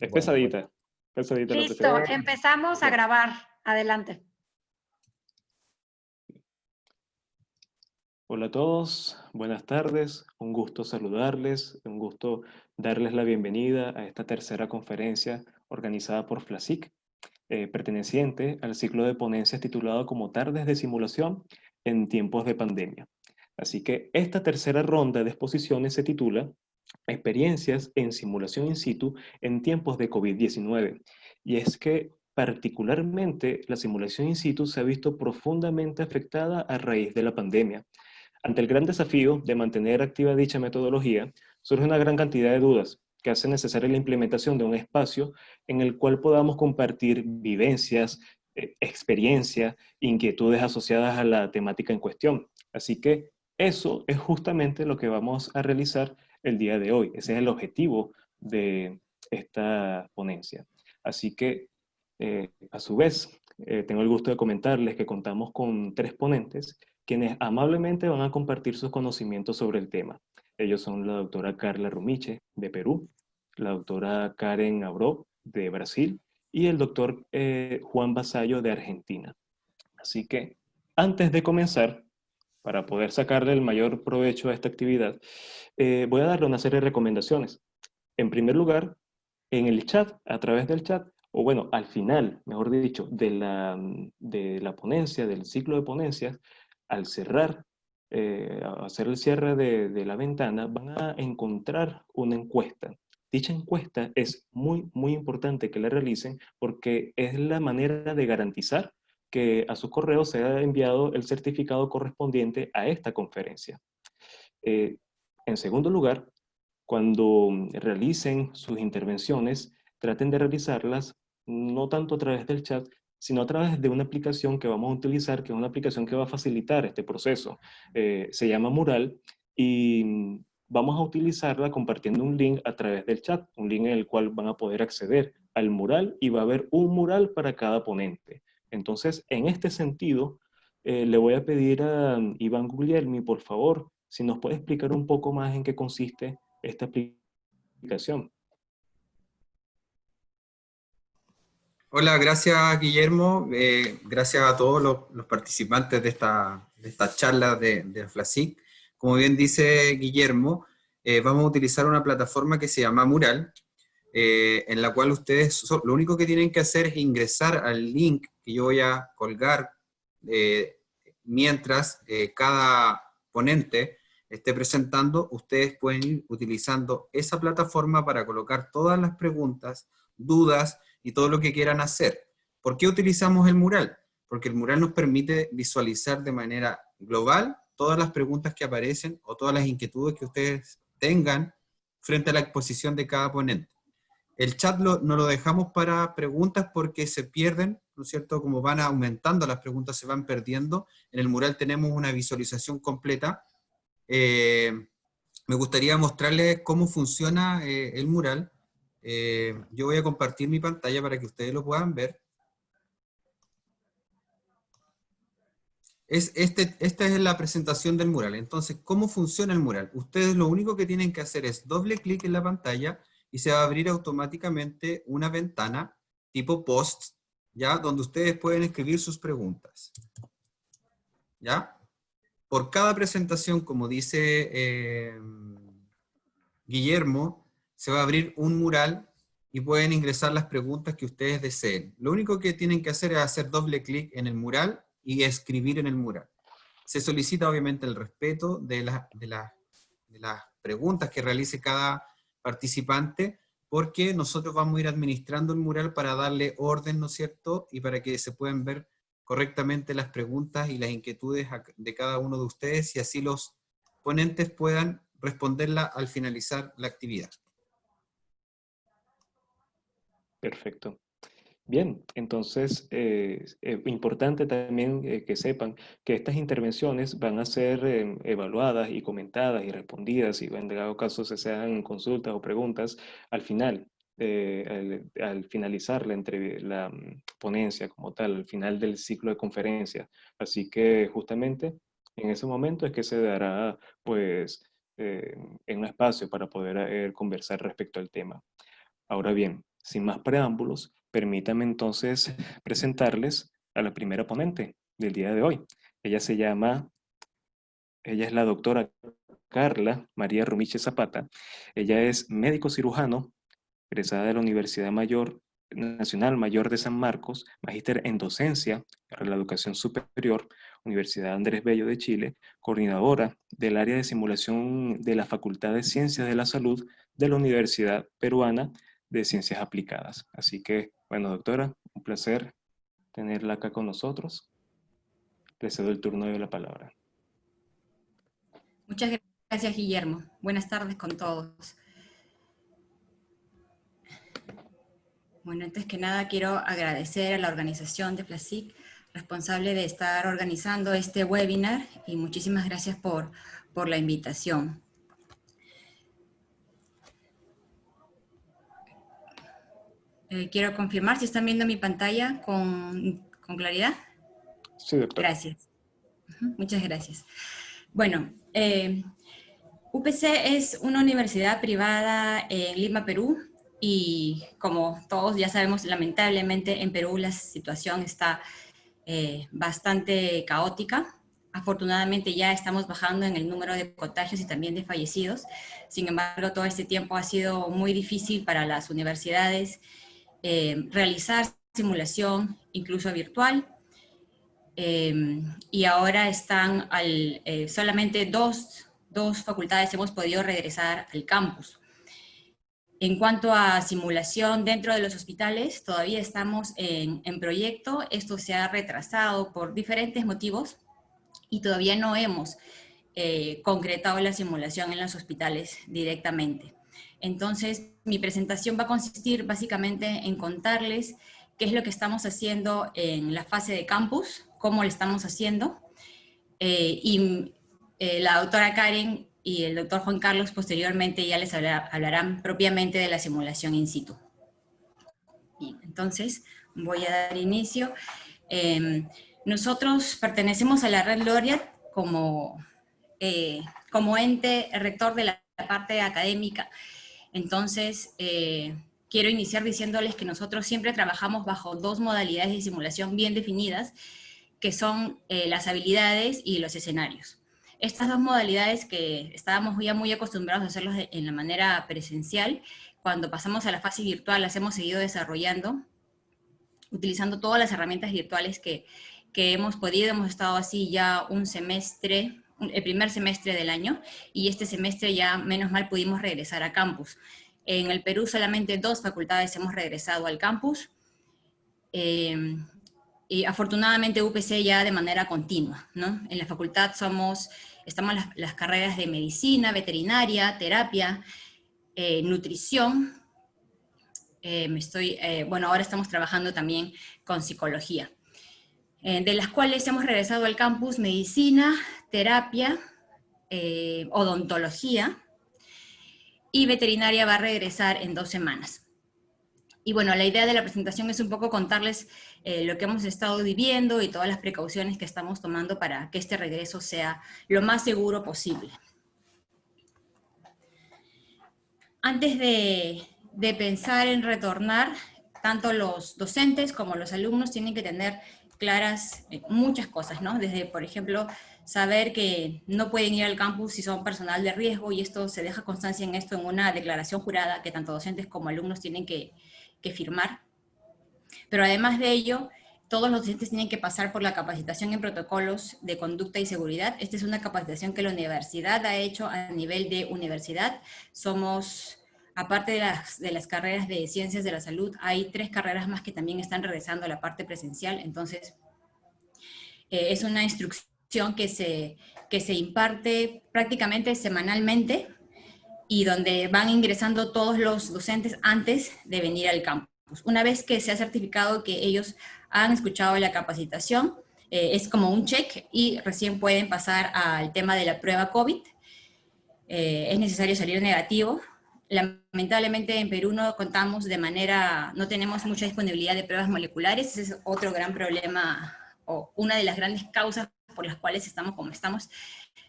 Es Bueno, bueno. pesadita, pesadita la Listo, presentación. empezamos a grabar. Adelante. Hola a todos, buenas tardes, un gusto saludarles, un gusto darles la bienvenida a esta tercera conferencia organizada por FLASIC, perteneciente al ciclo de ponencias titulado como Tardes de Simulación en tiempos de pandemia. Así que esta tercera ronda de exposiciones se titula Experiencias en simulación in situ en tiempos de COVID-19. Y es que particularmente la simulación in situ se ha visto profundamente afectada a raíz de la pandemia. Ante el gran desafío de mantener activa dicha metodología, surge una gran cantidad de dudas que hacen necesaria la implementación de un espacio en el cual podamos compartir vivencias, experiencias, inquietudes asociadas a la temática en cuestión. Así que eso es justamente lo que vamos a realizar el día de hoy. Ese es el objetivo de esta ponencia. Así que, a su vez, tengo el gusto de comentarles que contamos con 3 ponentes quienes amablemente van a compartir sus conocimientos sobre el tema. Ellos son la doctora Carla Rumiche, de Perú, la doctora Karen Abró, de Brasil, y el doctor Juan Basallo, de Argentina. Así que, antes de comenzar, para poder sacarle el mayor provecho a esta actividad, voy a darle una serie de recomendaciones. En primer lugar, en el chat, a través del chat, o bueno, al final, mejor dicho, de la ponencia, del ciclo de ponencias, al cerrar, a hacer el cierre de la ventana, van a encontrar una encuesta. Dicha encuesta es muy importante que la realicen porque es la manera de garantizar que a su correo sea enviado el certificado correspondiente a esta conferencia. En segundo lugar, cuando realicen sus intervenciones, traten de realizarlas no tanto a través del chat, sino a través de una aplicación que vamos a utilizar, que es una aplicación que va a facilitar este proceso. Se llama Mural y vamos a utilizarla compartiendo un link a través del chat, un link en el cual van a poder acceder al mural y va a haber un mural para cada ponente. Entonces, en este sentido, le voy a pedir a Iván Guglielmi, por favor, si nos puede explicar un poco más en qué consiste esta aplicación. Hola, gracias Guillermo, gracias a todos los participantes de esta charla de FLASIC. Como bien dice Guillermo, vamos a utilizar una plataforma que se llama Mural, en la cual ustedes lo único que tienen que hacer es ingresar al link que yo voy a colgar mientras cada ponente esté presentando. Ustedes pueden ir utilizando esa plataforma para colocar todas las preguntas, dudas y todo lo que quieran hacer. ¿Por qué utilizamos el mural? Porque el mural nos permite visualizar de manera global todas las preguntas que aparecen o todas las inquietudes que ustedes tengan frente a la exposición de cada ponente. El chat no lo dejamos para preguntas porque se pierden, ¿no es cierto? Como van aumentando las preguntas, se van perdiendo. En el mural tenemos una visualización completa. Me gustaría mostrarles cómo funciona el mural. Yo voy a compartir mi pantalla para que ustedes lo puedan ver. Esta es la presentación del mural. Entonces, ¿cómo funciona el mural? Ustedes lo único que tienen que hacer es doble clic en la pantalla y se va a abrir automáticamente una ventana tipo post, ¿ya? Donde ustedes pueden escribir sus preguntas. ¿Ya? Por cada presentación, como dice Guillermo, se va a abrir un mural y pueden ingresar las preguntas que ustedes deseen. Lo único que tienen que hacer es hacer doble clic en el mural y escribir en el mural. Se solicita obviamente el respeto de las preguntas que realice cada participante, porque nosotros vamos a ir administrando el mural para darle orden, ¿no es cierto? Y para que se puedan ver correctamente las preguntas y las inquietudes de cada uno de ustedes, y así los ponentes puedan responderla al finalizar la actividad. Perfecto. Bien, entonces importante también que sepan que estas intervenciones van a ser evaluadas y comentadas y respondidas, y en dado caso se sean consultas o preguntas, al final, al finalizar la ponencia como tal, al final del ciclo de conferencias. Así que justamente en ese momento es que se dará pues en un espacio para poder conversar respecto al tema. Ahora bien, Sin más preámbulos, permítanme entonces presentarles a la primera ponente del día de hoy. Ella es la doctora Carla María Rumiche Zapata. Ella es médico cirujano, egresada de la Universidad Nacional Mayor de San Marcos, magíster en docencia para la educación superior, Universidad Andrés Bello de Chile, coordinadora del área de simulación de la Facultad de Ciencias de la Salud de la Universidad Peruana de Ciencias Aplicadas. Así que, bueno, doctora, un placer tenerla acá con nosotros. Le cedo el turno de la palabra. Muchas gracias, Guillermo. Buenas tardes con todos. Bueno, antes que nada quiero agradecer a la organización de FLASIC, responsable de estar organizando este webinar, y muchísimas gracias por la invitación. Quiero confirmar si están viendo mi pantalla con claridad. Sí, doctora. Gracias. Muchas gracias. Bueno, UPC es una universidad privada en Lima, Perú, y como todos ya sabemos, lamentablemente en Perú la situación está bastante caótica. Afortunadamente ya estamos bajando en el número de contagios y también de fallecidos. Sin embargo, todo este tiempo ha sido muy difícil para las universidades realizar simulación, incluso virtual. Y ahora están solamente dos facultades hemos podido regresar al campus. En cuanto a simulación dentro de los hospitales, todavía estamos en proyecto. Esto se ha retrasado por diferentes motivos y todavía no hemos concretado la simulación en los hospitales directamente. Entonces, mi presentación va a consistir básicamente en contarles qué es lo que estamos haciendo en la fase de campus, cómo lo estamos haciendo, la doctora Karen y el doctor Juan Carlos posteriormente ya les hablarán propiamente de la simulación in situ. Bien, entonces voy a dar inicio. Nosotros pertenecemos a la Red Laureate como ente rector de la parte académica. Entonces, quiero iniciar diciéndoles que nosotros siempre trabajamos bajo dos modalidades de simulación bien definidas, que son las habilidades y los escenarios. Estas dos modalidades que estábamos ya muy acostumbrados a hacerlos en la manera presencial, cuando pasamos a la fase virtual las hemos seguido desarrollando, utilizando todas las herramientas virtuales que hemos podido. Hemos estado así ya un semestre, el primer semestre del año, y este semestre ya menos mal pudimos regresar a campus. En el Perú solamente 2 facultades hemos regresado al campus, y afortunadamente UPC ya de manera continua, ¿no? En la facultad estamos las carreras de medicina, veterinaria, terapia, nutrición. Bueno, ahora estamos trabajando también con psicología, de las cuales hemos regresado al campus medicina, terapia, odontología, y veterinaria va a regresar en 2 semanas. Y bueno, la idea de la presentación es un poco contarles lo que hemos estado viviendo y todas las precauciones que estamos tomando para que este regreso sea lo más seguro posible. Antes de pensar en retornar, tanto los docentes como los alumnos tienen que tener claras muchas cosas, ¿no? Desde, por ejemplo, saber que no pueden ir al campus si son personal de riesgo, y esto se deja constancia en esto en una declaración jurada que tanto docentes como alumnos tienen que firmar. Pero además de ello, todos los docentes tienen que pasar por la capacitación en protocolos de conducta y seguridad. Esta es una capacitación que la universidad ha hecho a nivel de universidad. Aparte de las carreras de ciencias de la salud, hay 3 carreras más que también están regresando a la parte presencial. Entonces, es una instrucción que se imparte prácticamente semanalmente, y donde van ingresando todos los docentes antes de venir al campus. Una vez que se ha certificado que ellos han escuchado la capacitación, es como un check y recién pueden pasar al tema de la prueba COVID. Es necesario salir negativo. Lamentablemente en Perú no tenemos mucha disponibilidad de pruebas moleculares. Ese es otro gran problema, o una de las grandes causas por las cuales estamos como estamos,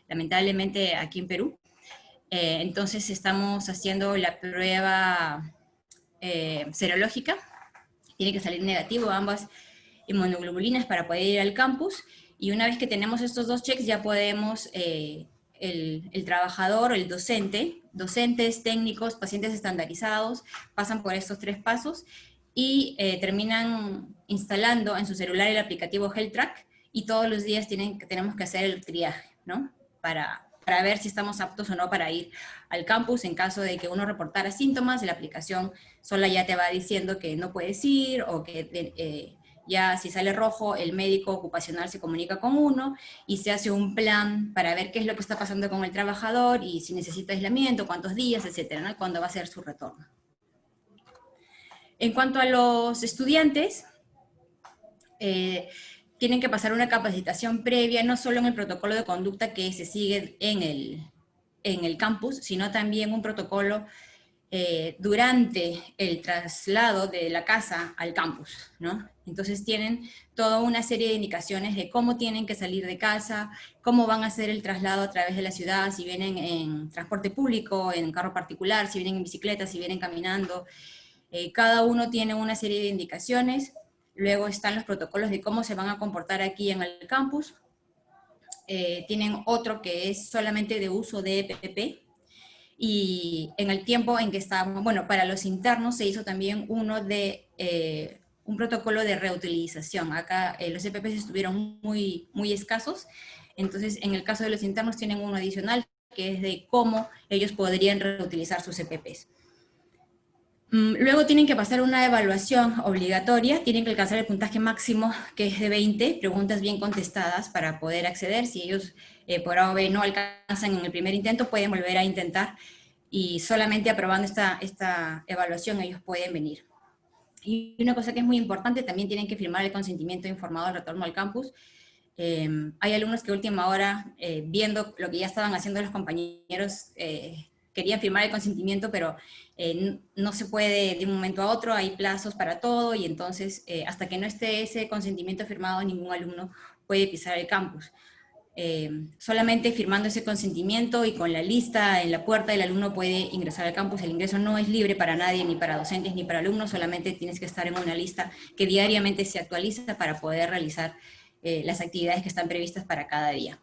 lamentablemente aquí en Perú. Entonces estamos haciendo la prueba serológica, tiene que salir negativo ambas inmunoglobulinas para poder ir al campus, y una vez que tenemos estos 2 checks ya podemos, el trabajador, el docente, docentes, técnicos, pacientes estandarizados, pasan por estos 3 pasos y terminan instalando en su celular el aplicativo Health Track, y todos los días tenemos que hacer el triaje, ¿no? Para ver si estamos aptos o no para ir al campus. En caso de que uno reportara síntomas, la aplicación sola ya te va diciendo que no puedes ir, o que ya si sale rojo, el médico ocupacional se comunica con uno y se hace un plan para ver qué es lo que está pasando con el trabajador y si necesita aislamiento, cuántos días, etcétera, ¿no? Cuándo va a ser su retorno. En cuanto a los estudiantes, tienen que pasar una capacitación previa, no solo en el protocolo de conducta que se sigue en el campus, sino también un protocolo durante el traslado de la casa al campus, ¿no? Entonces tienen toda una serie de indicaciones de cómo tienen que salir de casa, cómo van a hacer el traslado a través de la ciudad, si vienen en transporte público, en carro particular, si vienen en bicicleta, si vienen caminando. Cada uno tiene una serie de indicaciones. Luego están los protocolos de cómo se van a comportar aquí en el campus. Tienen otro que es solamente de uso de EPP, y en el tiempo en que estábamos, bueno, para los internos se hizo también uno de un protocolo de reutilización. Acá los EPPs estuvieron muy escasos, entonces en el caso de los internos tienen uno adicional que es de cómo ellos podrían reutilizar sus EPPs. Luego tienen que pasar una evaluación obligatoria, tienen que alcanzar el puntaje máximo, que es de 20, preguntas bien contestadas para poder acceder. Si ellos por A o B no alcanzan en el primer intento, pueden volver a intentar, y solamente aprobando esta evaluación ellos pueden venir. Y una cosa que es muy importante, también tienen que firmar el consentimiento informado al retorno al campus. Hay alumnos que a última hora, viendo lo que ya estaban haciendo los compañeros, querían firmar el consentimiento, pero no se puede de un momento a otro, hay plazos para todo, y entonces hasta que no esté ese consentimiento firmado, ningún alumno puede pisar el campus. Solamente firmando ese consentimiento y con la lista en la puerta, el alumno puede ingresar al campus. El ingreso no es libre para nadie, ni para docentes ni para alumnos, solamente tienes que estar en una lista que diariamente se actualiza para poder realizar las actividades que están previstas para cada día.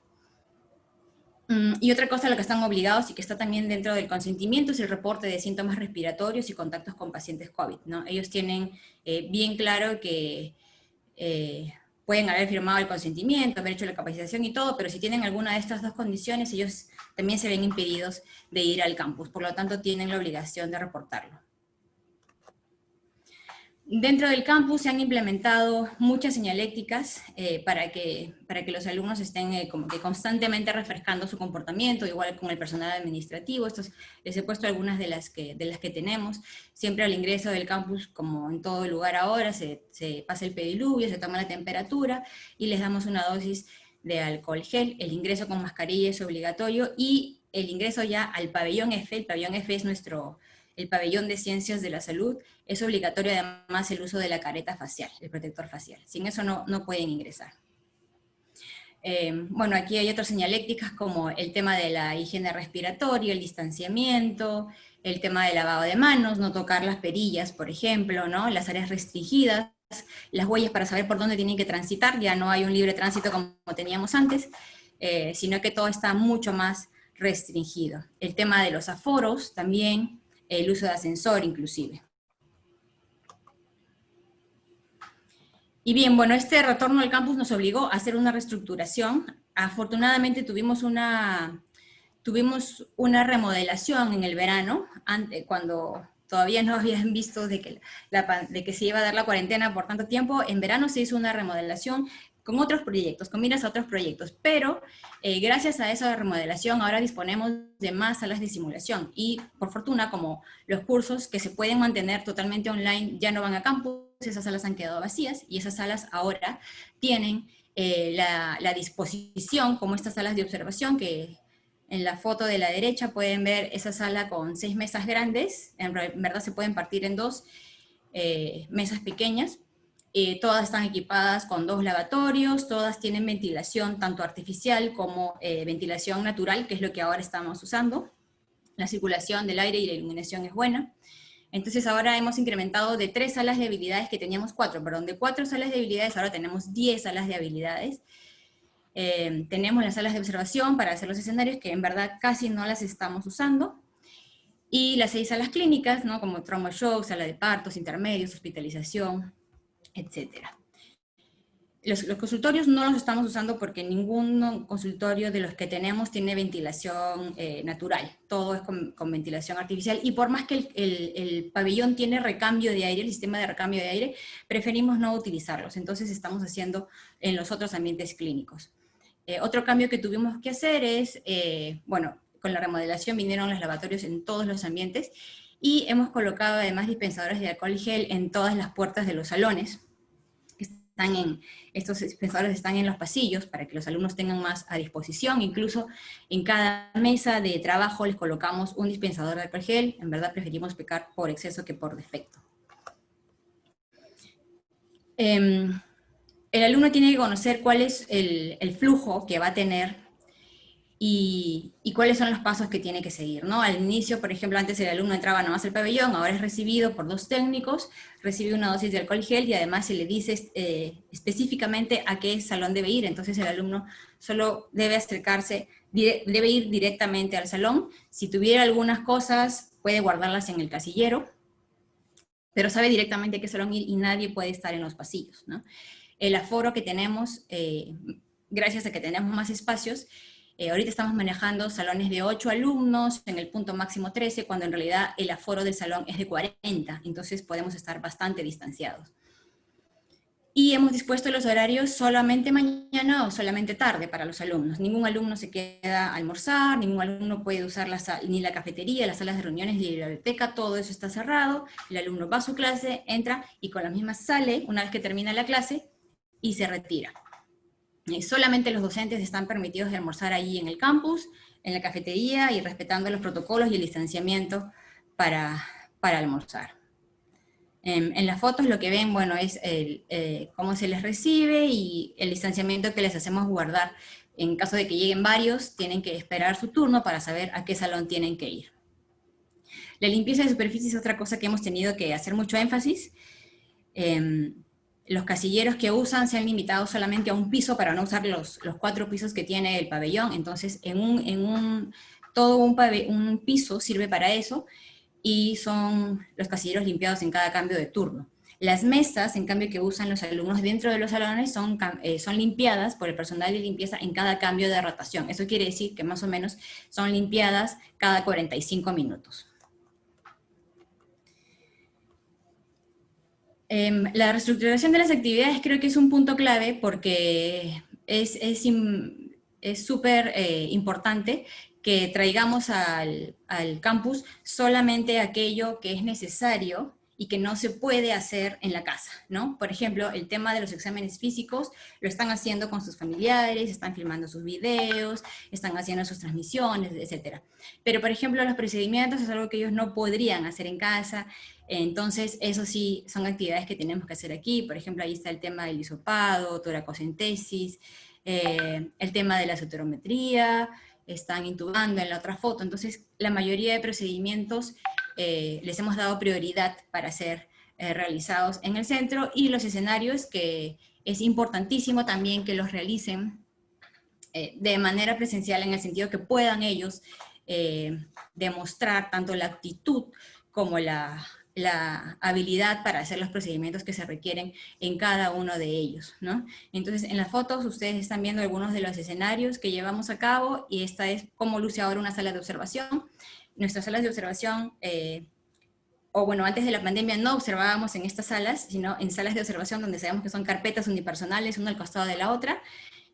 Y otra cosa a lo que están obligados y que está también dentro del consentimiento es el reporte de síntomas respiratorios y contactos con pacientes COVID, ¿no? Ellos tienen bien claro que pueden haber firmado el consentimiento, haber hecho la capacitación y todo, pero si tienen alguna de estas 2 condiciones, ellos también se ven impedidos de ir al campus, por lo tanto tienen la obligación de reportarlo. Dentro del campus se han implementado muchas señalécticas para que los alumnos estén como que constantemente refrescando su comportamiento, igual con el personal administrativo. Les he puesto algunas de las que tenemos. Siempre al ingreso del campus, como en todo lugar ahora, se pasa el pediluvio, se toma la temperatura y les damos una dosis de alcohol gel. El ingreso con mascarilla es obligatorio, y el ingreso ya al pabellón F. El pabellón F es el pabellón de ciencias de la salud. Es obligatorio además el uso de la careta facial, el protector facial. Sin eso no pueden ingresar. Bueno, aquí hay otras señalécticas como el tema de la higiene respiratoria, el distanciamiento, el tema del lavado de manos, no tocar las perillas, por ejemplo, ¿no? Las áreas restringidas, las huellas para saber por dónde tienen que transitar. Ya no hay un libre tránsito como teníamos antes, sino que todo está mucho más restringido. El tema de los aforos también, el uso de ascensor inclusive. Y bien, bueno, este retorno al campus nos obligó a hacer una reestructuración. Afortunadamente tuvimos una remodelación en el verano, cuando todavía no habían visto de que se iba a dar la cuarentena por tanto tiempo. En verano se hizo una remodelación con otros proyectos, con miras a otros proyectos, pero gracias a esa remodelación ahora disponemos de más salas de simulación, y por fortuna, como los cursos que se pueden mantener totalmente online ya no van a campus, esas salas han quedado vacías, y esas salas ahora tienen la disposición, como estas salas de observación, que en la foto de la derecha pueden ver esa sala con 6 mesas grandes. En verdad se pueden partir en 2 mesas pequeñas. Todas están equipadas con 2 lavatorios, todas tienen ventilación tanto artificial como ventilación natural, que es lo que ahora estamos usando. La circulación del aire y la iluminación es buena. Entonces ahora hemos incrementado de 3 salas de habilidades que teníamos 4, perdón, de 4 salas de habilidades ahora tenemos 10 salas de habilidades. Tenemos las salas de observación para hacer los escenarios que en verdad casi no las estamos usando. Y las 6 salas clínicas, ¿no? Como trauma shock, sala de partos, intermedios, hospitalización, etc. Los consultorios no los estamos usando porque ningún consultorio de los que tenemos tiene ventilación natural. Todo es con ventilación artificial. Y por más que el pabellón tiene recambio de aire, el sistema de recambio de aire, preferimos no utilizarlos. Entonces estamos haciendo en los otros ambientes clínicos. Otro cambio que tuvimos que hacer es, bueno, con la remodelación vinieron los lavatorios en todos los ambientes y hemos colocado además dispensadores de alcohol y gel en todas las puertas de los salones. Estos dispensadores están en los pasillos para que los alumnos tengan más a disposición. Incluso en cada mesa de trabajo les colocamos un dispensador de alcohol gel. En verdad preferimos pecar por exceso que por defecto. El alumno tiene que conocer cuál es el flujo que va a tener y cuáles son los pasos que tiene que seguir, ¿no? Al inicio, por ejemplo, antes el alumno entraba nomás al pabellón, ahora es recibido por 2 técnicos, recibe una dosis de alcohol gel y además se le dice específicamente a qué salón debe ir. Entonces el alumno solo debe acercarse, debe ir directamente al salón. Si tuviera algunas cosas, puede guardarlas en el casillero, pero sabe directamente a qué salón ir y nadie puede estar en los pasillos, ¿no? El aforo que tenemos, gracias a que tenemos más espacios, ahorita estamos manejando salones de 8 alumnos, en el punto máximo 13, cuando en realidad el aforo del salón es de 40, entonces podemos estar bastante distanciados. Y hemos dispuesto los horarios solamente mañana o solamente tarde para los alumnos. Ningún alumno se queda a almorzar, ningún alumno puede usar ni la cafetería, las salas de reuniones, ni la biblioteca, todo eso está cerrado. El alumno va a su clase, entra y con la misma sale una vez que termina la clase y se retira. Solamente los docentes están permitidos de almorzar allí en el campus, en la cafetería y respetando los protocolos y el distanciamiento para almorzar. En las fotos lo que ven, bueno, es cómo se les recibe y el distanciamiento que les hacemos guardar. En caso de que lleguen varios, tienen que esperar su turno para saber a qué salón tienen que ir. La limpieza de superficie es otra cosa que hemos tenido que hacer mucho énfasis. Los casilleros que usan se han limitado solamente a un piso para no usar los 4 pisos que tiene el pabellón. Entonces, todo un piso sirve para eso y son los casilleros limpiados en cada cambio de turno. Las mesas, en cambio, que usan los alumnos dentro de los salones son limpiadas por el personal de limpieza en cada cambio de rotación. Eso quiere decir que más o menos son limpiadas cada 45 minutos. La reestructuración de las actividades creo que es un punto clave porque es súper importante que traigamos al campus solamente aquello que es necesario y que no se puede hacer en la casa, ¿no? Por ejemplo, el tema de los exámenes físicos lo están haciendo con sus familiares, están filmando sus videos, están haciendo sus transmisiones, etc. Pero, por ejemplo, los procedimientos es algo que ellos no podrían hacer en casa. Entonces, eso sí, son actividades que tenemos que hacer aquí. Por ejemplo, ahí está el tema del hisopado, toracocentesis, el tema de la suturometría, están intubando en la otra foto. Entonces, la mayoría de procedimientos les hemos dado prioridad para ser realizados en el centro, y los escenarios, que es importantísimo también que los realicen de manera presencial, en el sentido que puedan ellos demostrar tanto la actitud como la habilidad para hacer los procedimientos que se requieren en cada uno de ellos, ¿no? Entonces, en las fotos ustedes están viendo algunos de los escenarios que llevamos a cabo, y esta es cómo luce ahora una sala de observación. Nuestras salas de observación, bueno, antes de la pandemia no observábamos en estas salas, sino en salas de observación donde sabemos que son carpetas unipersonales, una al costado de la otra.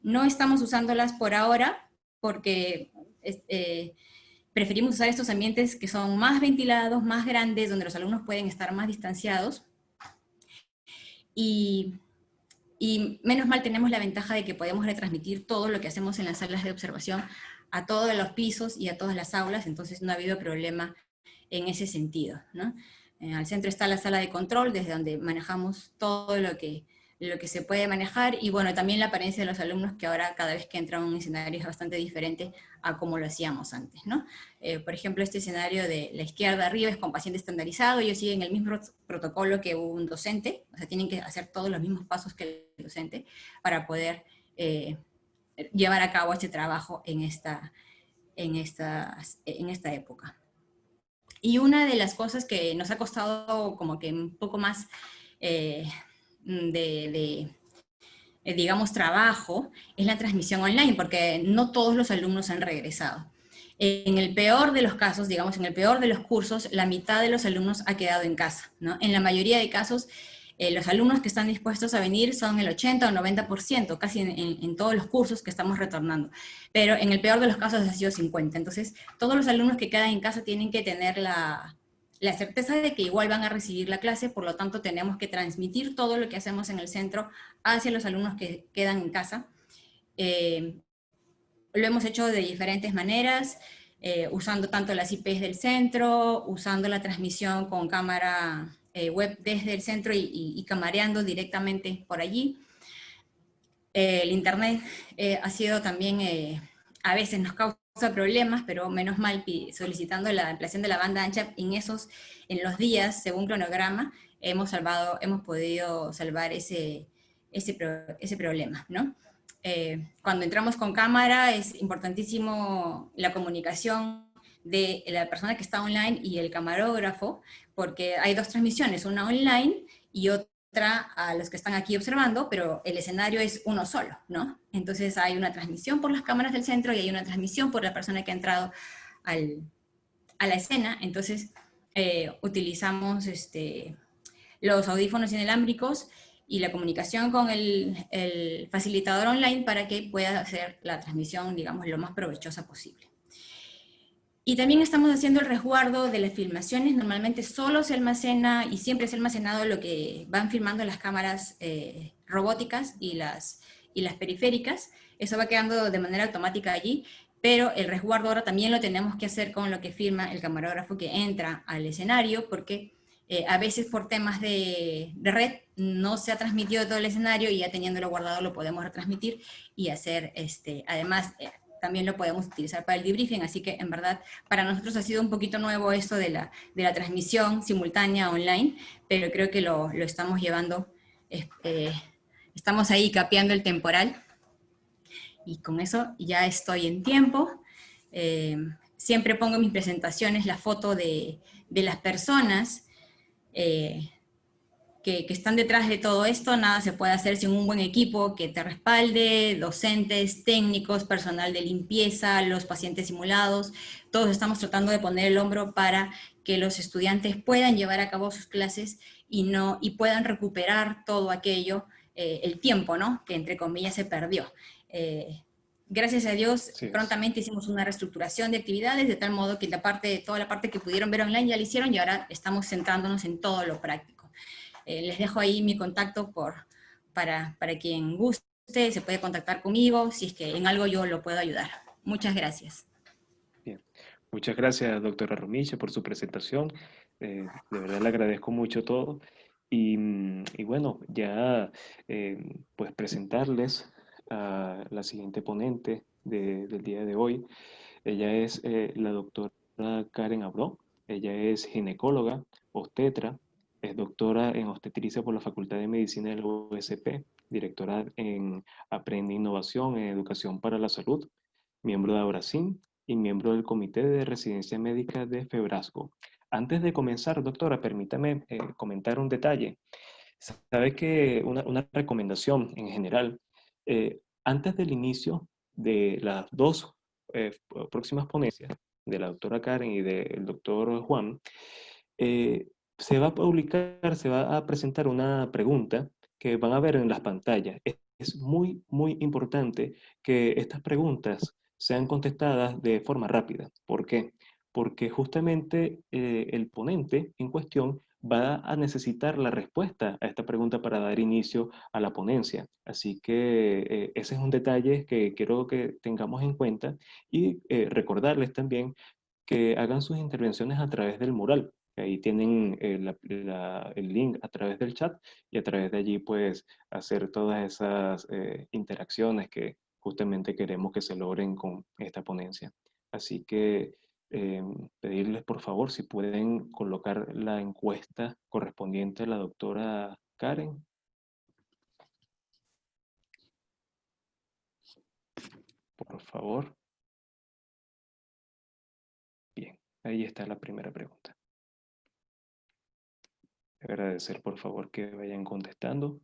No estamos usándolas por ahora porque preferimos usar estos ambientes que son más ventilados, más grandes, donde los alumnos pueden estar más distanciados. Y menos mal tenemos la ventaja de que podemos retransmitir todo lo que hacemos en las salas de observación a todos los pisos y a todas las aulas, entonces no ha habido problema en ese sentido, ¿no? Al centro está la sala de control, desde donde manejamos todo lo que lo que se puede manejar, y bueno, también la apariencia de los alumnos, que ahora cada vez que entran a un escenario es bastante diferente a como lo hacíamos antes, ¿no? Por ejemplo, este escenario de la izquierda arriba es con paciente estandarizado, ellos siguen el mismo protocolo que un docente, o sea, tienen que hacer todos los mismos pasos que el docente para poder llevar a cabo este trabajo en esta época. Y una de las cosas que nos ha costado como que un poco más digamos, trabajo, es la transmisión online, porque no todos los alumnos han regresado. En el peor de los casos, digamos, en el peor de los cursos, la mitad de los alumnos ha quedado en casa, ¿no? En la mayoría de casos, los alumnos que están dispuestos a venir son el 80 o 90%, casi en todos los cursos que estamos retornando. Pero en el peor de los casos ha sido 50%. Entonces, todos los alumnos que quedan en casa tienen que tener la certeza de que igual van a recibir la clase, por lo tanto tenemos que transmitir todo lo que hacemos en el centro hacia los alumnos que quedan en casa. Lo hemos hecho de diferentes maneras, usando tanto las IPs del centro, usando la transmisión con cámara web desde el centro y camareando directamente por allí. El internet ha sido también, a veces nos causa problemas, pero menos mal solicitando la ampliación de la banda ancha en los días, según cronograma, hemos podido salvar ese problema, ¿no? Cuando entramos con cámara es importantísimo la comunicación de la persona que está online y el camarógrafo, porque hay dos transmisiones, una online y otra a los que están aquí observando, pero el escenario es uno solo, ¿no? Entonces hay una transmisión por las cámaras del centro y hay una transmisión por la persona que ha entrado a la escena. Entonces utilizamos los audífonos inalámbricos y la comunicación con el facilitador online para que pueda hacer la transmisión, digamos, lo más provechosa posible. Y también estamos haciendo el resguardo de las filmaciones. Normalmente solo se almacena y siempre se ha almacenado lo que van filmando las cámaras robóticas y las periféricas. Eso va quedando de manera automática allí, pero el resguardo ahora también lo tenemos que hacer con lo que filma el camarógrafo que entra al escenario, porque a veces por temas de red no se ha transmitido todo el escenario y ya teniéndolo guardado lo podemos retransmitir y hacer, además, también lo podemos utilizar para el debriefing, así que en verdad para nosotros ha sido un poquito nuevo esto de la transmisión simultánea online, pero creo que lo estamos llevando, estamos ahí capeando el temporal, y con eso ya estoy en tiempo. Siempre pongo en mis presentaciones la foto de las personas que están detrás de todo esto. Nada se puede hacer sin un buen equipo que te respalde, docentes, técnicos, personal de limpieza, los pacientes simulados. Todos estamos tratando de poner el hombro para que los estudiantes puedan llevar a cabo sus clases y puedan recuperar todo aquello, el tiempo, ¿no?, que entre comillas se perdió. Gracias a Dios, prontamente hicimos una reestructuración de actividades, de tal modo que toda la parte que pudieron ver online ya la hicieron, y ahora estamos centrándonos en todo lo práctico. Les dejo ahí mi contacto para quien guste, se puede contactar conmigo, si es que en algo yo lo puedo ayudar. Muchas gracias. Bien. Muchas gracias, doctora Romiche, por su presentación. De verdad le agradezco mucho todo. Y bueno, ya pues presentarles a la siguiente ponente del día de hoy. Ella es la doctora Karen Abró. Ella es ginecóloga, obstetra, es doctora en obstetricia por la Facultad de Medicina de la USP, directora en Aprende Innovación en Educación para la Salud, miembro de Abracin y miembro del Comité de Residencia Médica de Febrasco. Antes de comenzar, doctora, permítame comentar un detalle. Sabe que una recomendación en general, antes del inicio de las dos próximas ponencias, de la doctora Karen y del doctor Juan, se va a publicar, se va a presentar una pregunta que van a ver en las pantallas. Es muy, muy importante que estas preguntas sean contestadas de forma rápida. ¿Por qué? Porque justamente el ponente en cuestión va a necesitar la respuesta a esta pregunta para dar inicio a la ponencia. Así que ese es un detalle que quiero que tengamos en cuenta, y recordarles también que hagan sus intervenciones a través del mural. Ahí tienen el link a través del chat y a través de allí pues hacer todas esas interacciones que justamente queremos que se logren con esta ponencia. Así que pedirles por favor si pueden colocar la encuesta correspondiente a la doctora Karen. Por favor. Bien, ahí está la primera pregunta. Agradecer por favor que vayan contestando.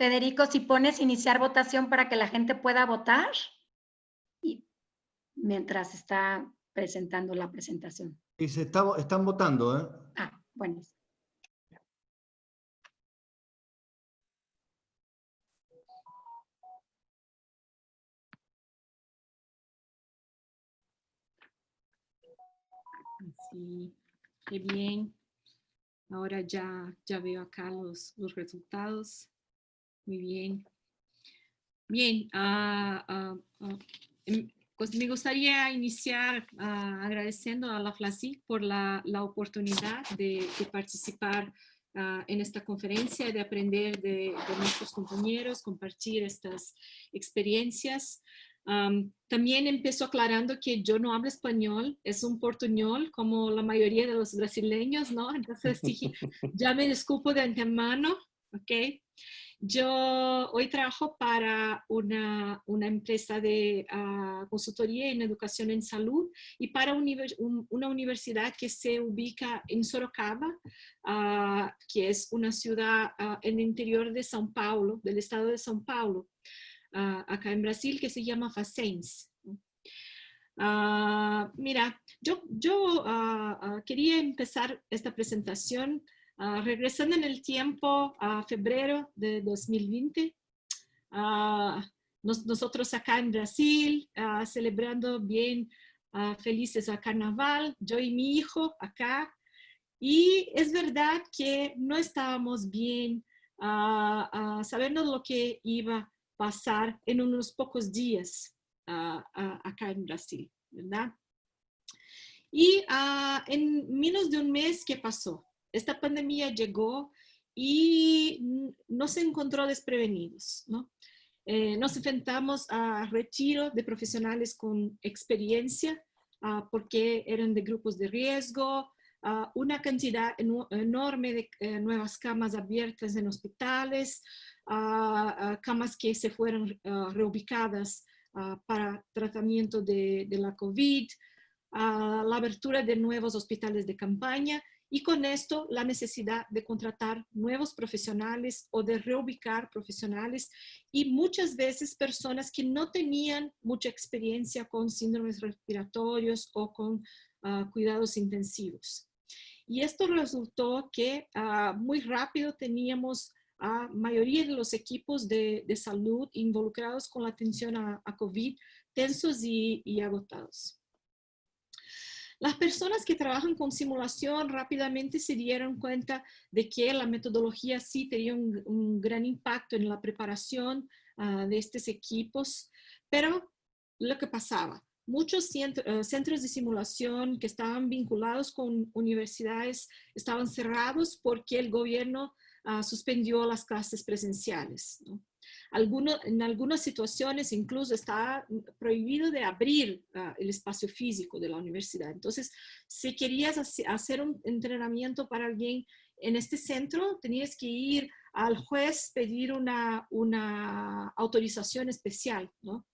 Federico, si pones iniciar votación para que la gente pueda votar y mientras está presentando la presentación. Y están votando, ¿eh? Ah, bueno. Sí, qué bien. Ahora ya veo acá los resultados. Muy bien. Bien, pues me gustaría iniciar agradeciendo a la FLASIC por la oportunidad de participar en esta conferencia, de aprender de nuestros compañeros, compartir estas experiencias. También empiezo aclarando que yo no hablo español, es un portuñol como la mayoría de los brasileños, ¿no? Entonces sí, ya me disculpo de antemano, ¿ok? Yo hoy trabajo para una empresa de consultoría en educación en salud y para una universidad que se ubica en Sorocaba, que es una ciudad en el interior de São Paulo, del estado de São Paulo, acá en Brasil, que se llama Facens. Mira, yo quería empezar esta presentación regresando en el tiempo a febrero de 2020. Nosotros acá en Brasil, celebrando bien felices a carnaval, yo y mi hijo acá. Y es verdad que no estábamos bien sabiendo lo que iba a pasar en unos pocos días acá en Brasil, ¿verdad? Y en menos de un mes, ¿qué pasó? Esta pandemia llegó y nos encontró desprevenidos, ¿no? Nos enfrentamos a retiro de profesionales con experiencia porque eran de grupos de riesgo, una cantidad enorme de nuevas camas abiertas en hospitales, camas que se fueron reubicadas para tratamiento de la COVID, la abertura de nuevos hospitales de campaña y con esto la necesidad de contratar nuevos profesionales o de reubicar profesionales y muchas veces personas que no tenían mucha experiencia con síndromes respiratorios o con cuidados intensivos. Y esto resultó que muy rápido teníamos a mayoría de los equipos de salud involucrados con la atención a COVID tensos y agotados. Las personas que trabajan con simulación rápidamente se dieron cuenta de que la metodología sí tenía un gran impacto en la preparación de estos equipos, pero lo que pasaba, muchos centros de simulación que estaban vinculados con universidades estaban cerrados porque el gobierno suspendió las clases presenciales, ¿no? En algunas situaciones incluso está prohibido de abrir el espacio físico de la universidad. Entonces, si querías hacer un entrenamiento para alguien en este centro, tenías que ir al juez, pedir una autorización especial, ¿no?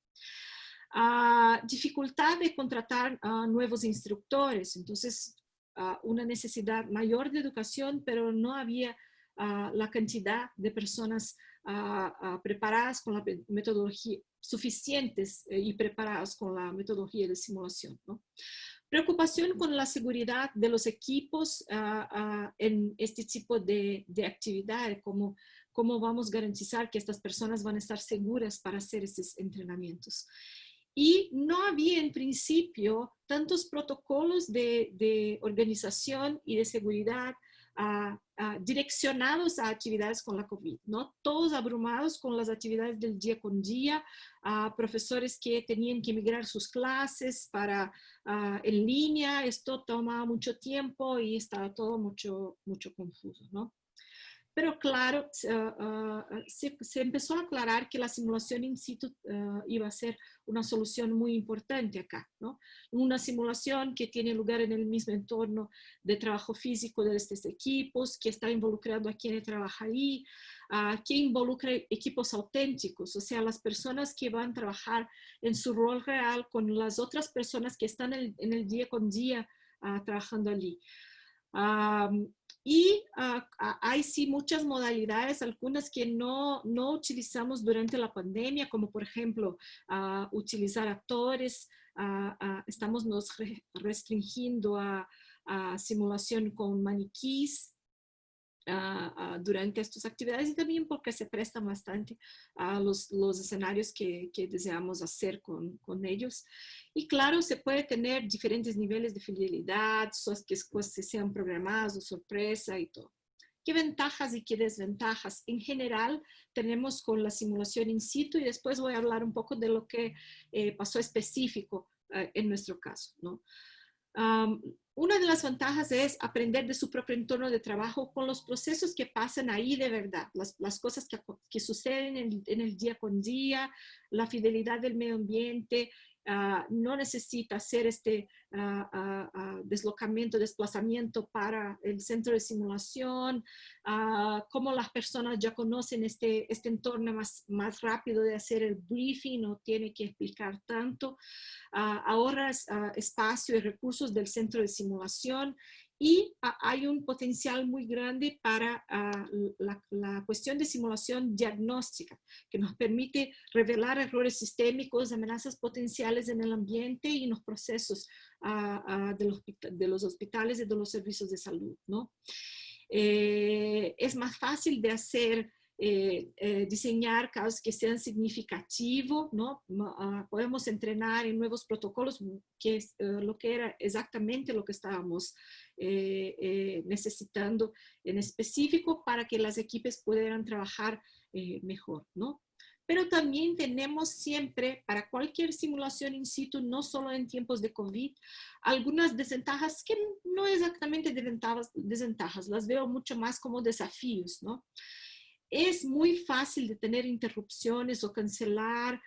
Dificultad de contratar nuevos instructores. Entonces, una necesidad mayor de educación, pero no había la cantidad de personas preparadas con la metodología, suficientes y preparadas con la metodología de simulación, ¿no? Preocupación con la seguridad de los equipos en este tipo de actividades, cómo vamos a garantizar que estas personas van a estar seguras para hacer estos entrenamientos. Y no había en principio tantos protocolos de organización y de seguridad direccionados a actividades con la COVID, ¿no? Todos abrumados con las actividades del día con día, profesores que tenían que migrar sus clases para en línea, esto toma mucho tiempo y estaba todo mucho confuso, ¿no? Pero claro, se empezó a aclarar que la simulación in situ iba a ser una solución muy importante acá, ¿no? Una simulación que tiene lugar en el mismo entorno de trabajo físico de estos equipos, que está involucrando a quien trabaja ahí, que involucra equipos auténticos, o sea, las personas que van a trabajar en su rol real con las otras personas que están en el día con día trabajando allí. Y hay sí muchas modalidades, algunas que no utilizamos durante la pandemia, como por ejemplo utilizar actores, estamos nos restringiendo a simulación con maniquís durante estas actividades y también porque se prestan bastante a los escenarios que deseamos hacer con ellos. Y claro, se puede tener diferentes niveles de fidelidad, que sean programados o sorpresa y todo. ¿Qué ventajas y qué desventajas en general tenemos con la simulación in situ? Y después voy a hablar un poco de lo que pasó específico en nuestro caso, ¿no? Una de las ventajas es aprender de su propio entorno de trabajo con los procesos que pasan ahí de verdad, las cosas que suceden en el día con día, la fidelidad del medio ambiente. No necesita hacer este desplazamiento para el centro de simulación, cómo las personas ya conocen este entorno más rápido de hacer el briefing, no tiene que explicar tanto, ahorras espacio y recursos del centro de simulación. Y hay un potencial muy grande para la cuestión de simulación diagnóstica, que nos permite revelar errores sistémicos, amenazas potenciales en el ambiente y en los procesos de los hospitales y de los servicios de salud, ¿no? Es más fácil de hacer, diseñar casos que sean significativos, ¿no? Podemos entrenar en nuevos protocolos, que es lo que era exactamente lo que estábamos necesitando en específico para que las equipos pudieran trabajar mejor, ¿no? Pero también tenemos siempre, para cualquier simulación in situ, no solo en tiempos de COVID, algunas desventajas que no exactamente desventajas, las veo mucho más como desafíos, ¿no? Es muy fácil de tener interrupciones o cancelar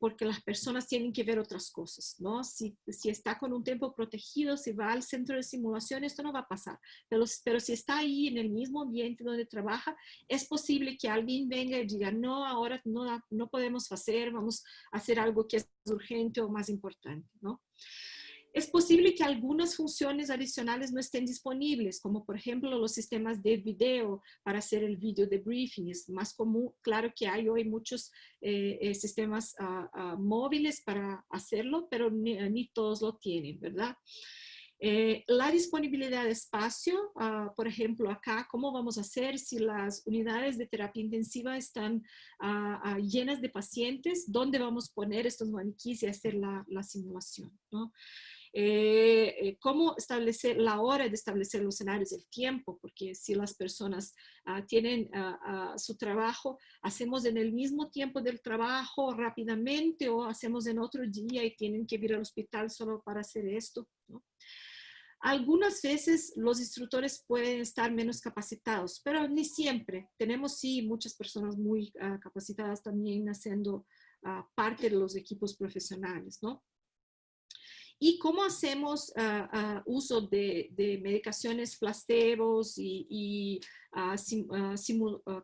porque las personas tienen que ver otras cosas, ¿no? Si está con un tiempo protegido, si va al centro de simulación, esto no va a pasar. Pero si está ahí en el mismo ambiente donde trabaja, es posible que alguien venga y diga, no, ahora no podemos hacer, vamos a hacer algo que es urgente o más importante, ¿no? Es posible que algunas funciones adicionales no estén disponibles, como por ejemplo los sistemas de video para hacer el video debriefing. Es más común, claro que hay hoy muchos sistemas móviles para hacerlo, pero ni todos lo tienen, ¿verdad? La disponibilidad de espacio, por ejemplo, acá, ¿cómo vamos a hacer si las unidades de terapia intensiva están llenas de pacientes? ¿Dónde vamos a poner estos maniquíes y hacer la simulación, ¿no? Cómo establecer la hora de establecer los escenarios, el tiempo, porque si las personas tienen su trabajo, hacemos en el mismo tiempo del trabajo rápidamente o hacemos en otro día y tienen que ir al hospital solo para hacer esto, ¿no? Algunas veces los instructores pueden estar menos capacitados, pero ni siempre. Tenemos sí muchas personas muy capacitadas también haciendo parte de los equipos profesionales, ¿no? ¿Y cómo hacemos uso de medicaciones placebos y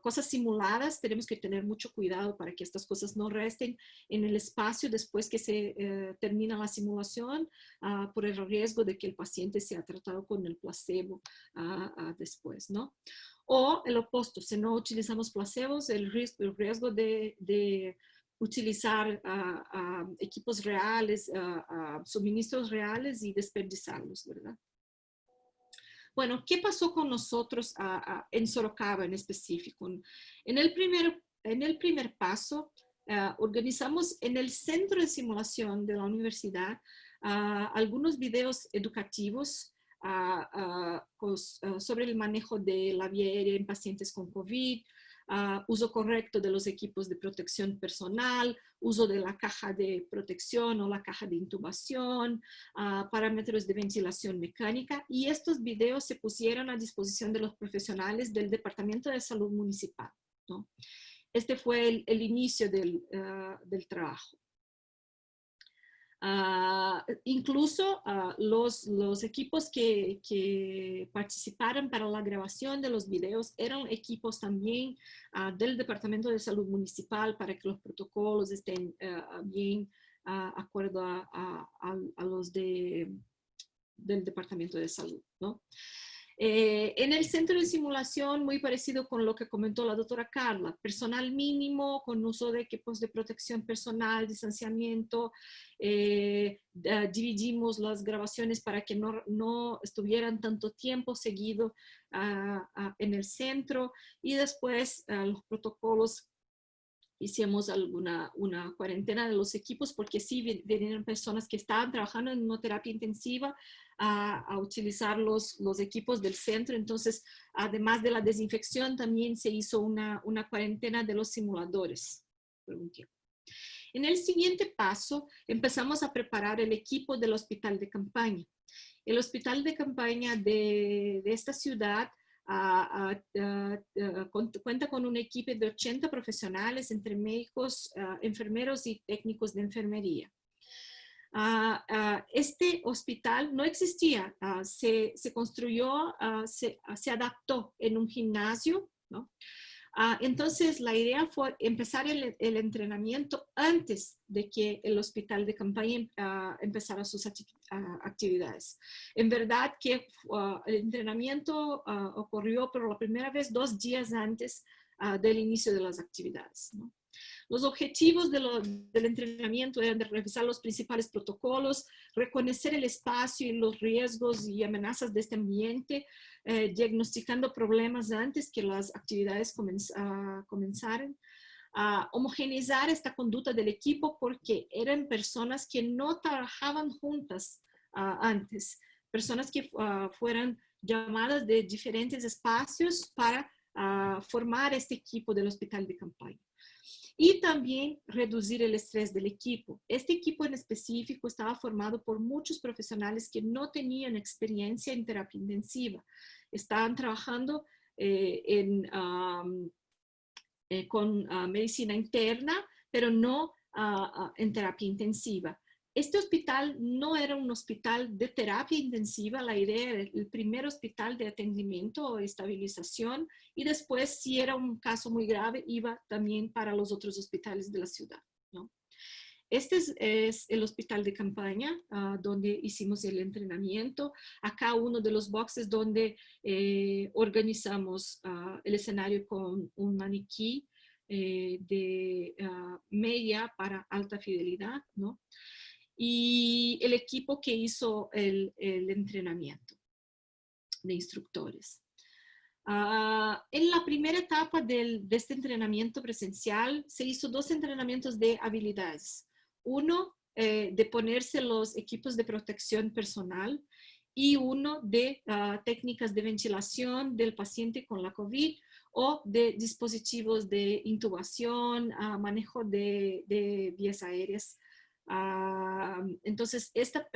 cosas simuladas? Tenemos que tener mucho cuidado para que estas cosas no resten en el espacio después que se termina la simulación por el riesgo de que el paciente sea tratado con el placebo después, ¿no? O el opuesto, si no utilizamos placebos, el riesgo de utilizar equipos reales, suministros reales y desperdiciarlos, ¿verdad? Bueno, ¿qué pasó con nosotros en Sorocaba en específico? En el primer paso, organizamos en el centro de simulación de la universidad algunos videos educativos sobre el manejo de la vía aérea en pacientes con COVID, uso correcto de los equipos de protección personal, uso de la caja de protección o la caja de intubación, parámetros de ventilación mecánica, y estos videos se pusieron a disposición de los profesionales del Departamento de Salud Municipal, ¿no? Este fue el inicio del trabajo. Incluso los equipos que participaron para la grabación de los videos eran equipos también del Departamento de Salud Municipal para que los protocolos estén bien acuerdo a los del Departamento de Salud, ¿no? En el centro de simulación, muy parecido con lo que comentó la doctora Carla, personal mínimo con uso de equipos de protección personal, distanciamiento, dividimos las grabaciones para que no estuvieran tanto tiempo seguido en el centro, y después los protocolos. Hicimos una cuarentena de los equipos porque sí vinieron personas que estaban trabajando en una terapia intensiva a utilizar los equipos del centro. Entonces, además de la desinfección, también se hizo una cuarentena de los simuladores por un tiempo. En el siguiente paso, empezamos a preparar el equipo del hospital de campaña. El hospital de campaña de esta ciudad cuenta con un equipo de 80 profesionales entre médicos, enfermeros y técnicos de enfermería. Este hospital no existía, se construyó, se adaptó en un gimnasio, ¿no? Entonces la idea fue empezar el entrenamiento antes de que el hospital de campaña empezara sus actividades. En verdad que el entrenamiento ocurrió por la primera vez 2 días antes del inicio de las actividades, ¿no? Los objetivos del entrenamiento eran de revisar los principales protocolos, reconocer el espacio y los riesgos y amenazas de este ambiente, diagnosticando problemas antes que las actividades comenzaran, homogeneizar esta conducta del equipo porque eran personas que no trabajaban juntas antes, personas que fueran llamadas de diferentes espacios para formar este equipo del hospital de campaña. Y también reducir el estrés del equipo. Este equipo en específico estaba formado por muchos profesionales que no tenían experiencia en terapia intensiva. Estaban trabajando con medicina interna, pero no en terapia intensiva. Este hospital no era un hospital de terapia intensiva, la idea era el primer hospital de atendimiento o estabilización, y después, si era un caso muy grave, iba también para los otros hospitales de la ciudad, ¿no? Este es el hospital de campaña donde hicimos el entrenamiento. Acá uno de los boxes donde organizamos el escenario con un maniquí de media para alta fidelidad, ¿no? Y el equipo que hizo el entrenamiento de instructores. En la primera etapa de este entrenamiento presencial se hizo 2 entrenamientos de habilidades. Uno de ponerse los equipos de protección personal y uno de técnicas de ventilación del paciente con la COVID o de dispositivos de intubación, manejo de vías aéreas. Entonces, esta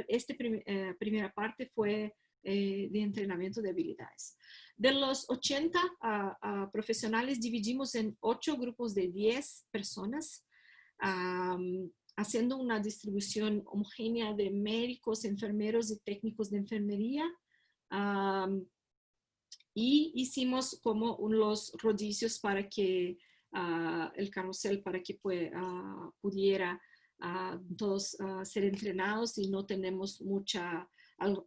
primera parte fue de entrenamiento de habilidades. De los 80 profesionales dividimos en 8 grupos de 10 personas, haciendo una distribución homogénea de médicos, enfermeros y técnicos de enfermería. Y hicimos como los rodillos para que el carrusel para que pudiera todos ser entrenados y no tenemos mucha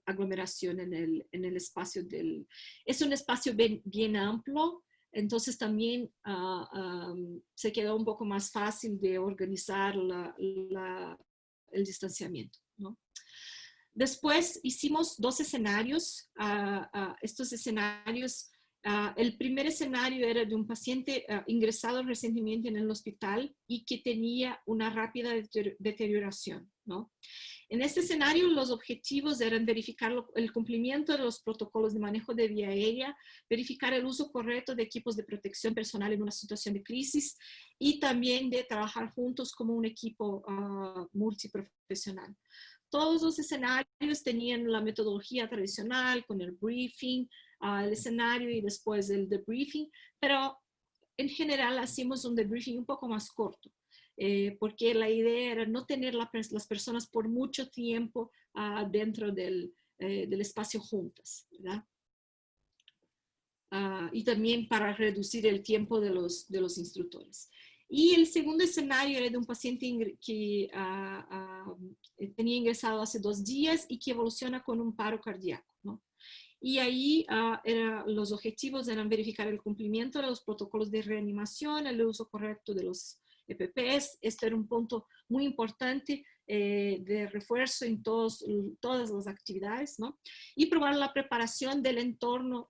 aglomeración en el espacio del... Es un espacio bien amplio, entonces también se quedó un poco más fácil de organizar el distanciamiento, ¿no? Después hicimos 2 escenarios. Estos escenarios, el primer escenario era de un paciente ingresado recientemente en el hospital y que tenía una rápida deterioración, ¿no? En este escenario, los objetivos eran verificar el cumplimiento de los protocolos de manejo de vía aérea, verificar el uso correcto de equipos de protección personal en una situación de crisis y también de trabajar juntos como un equipo multiprofesional. Todos los escenarios tenían la metodología tradicional con el briefing, el escenario y después el debriefing, pero en general hacemos un debriefing un poco más corto. Porque la idea era no tener las personas por mucho tiempo dentro del espacio juntas, ¿verdad? Y también para reducir el tiempo de los instructores. Y el segundo escenario era de un paciente que tenía ingresado hace 2 días y que evoluciona con un paro cardíaco, ¿no? Y ahí los objetivos eran verificar el cumplimiento de los protocolos de reanimación, el uso correcto de los EPPs. Esto era un punto muy importante de refuerzo en todas las actividades, ¿no? Y probar la preparación del entorno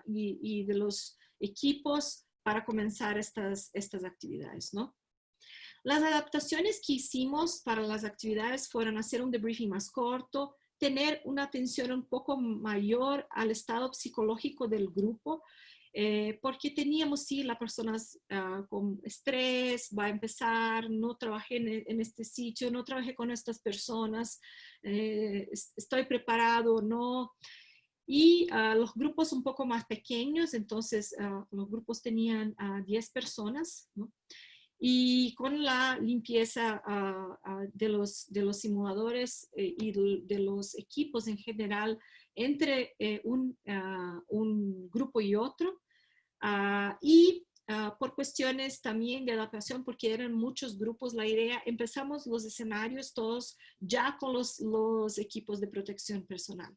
y de los equipos para comenzar estas actividades, ¿no? Las adaptaciones que hicimos para las actividades fueron hacer un debriefing más corto, tener una atención un poco mayor al estado psicológico del grupo, porque teníamos, sí, las personas con estrés, va a empezar, no trabajé en este sitio, no trabajé con estas personas, estoy preparado, no. Y los grupos un poco más pequeños, entonces los grupos tenían 10 personas, ¿no? Y con la limpieza de los simuladores y de los equipos en general entre un grupo y otro, y por cuestiones también de adaptación, porque eran muchos grupos, la idea, empezamos los escenarios todos ya con los equipos de protección personal,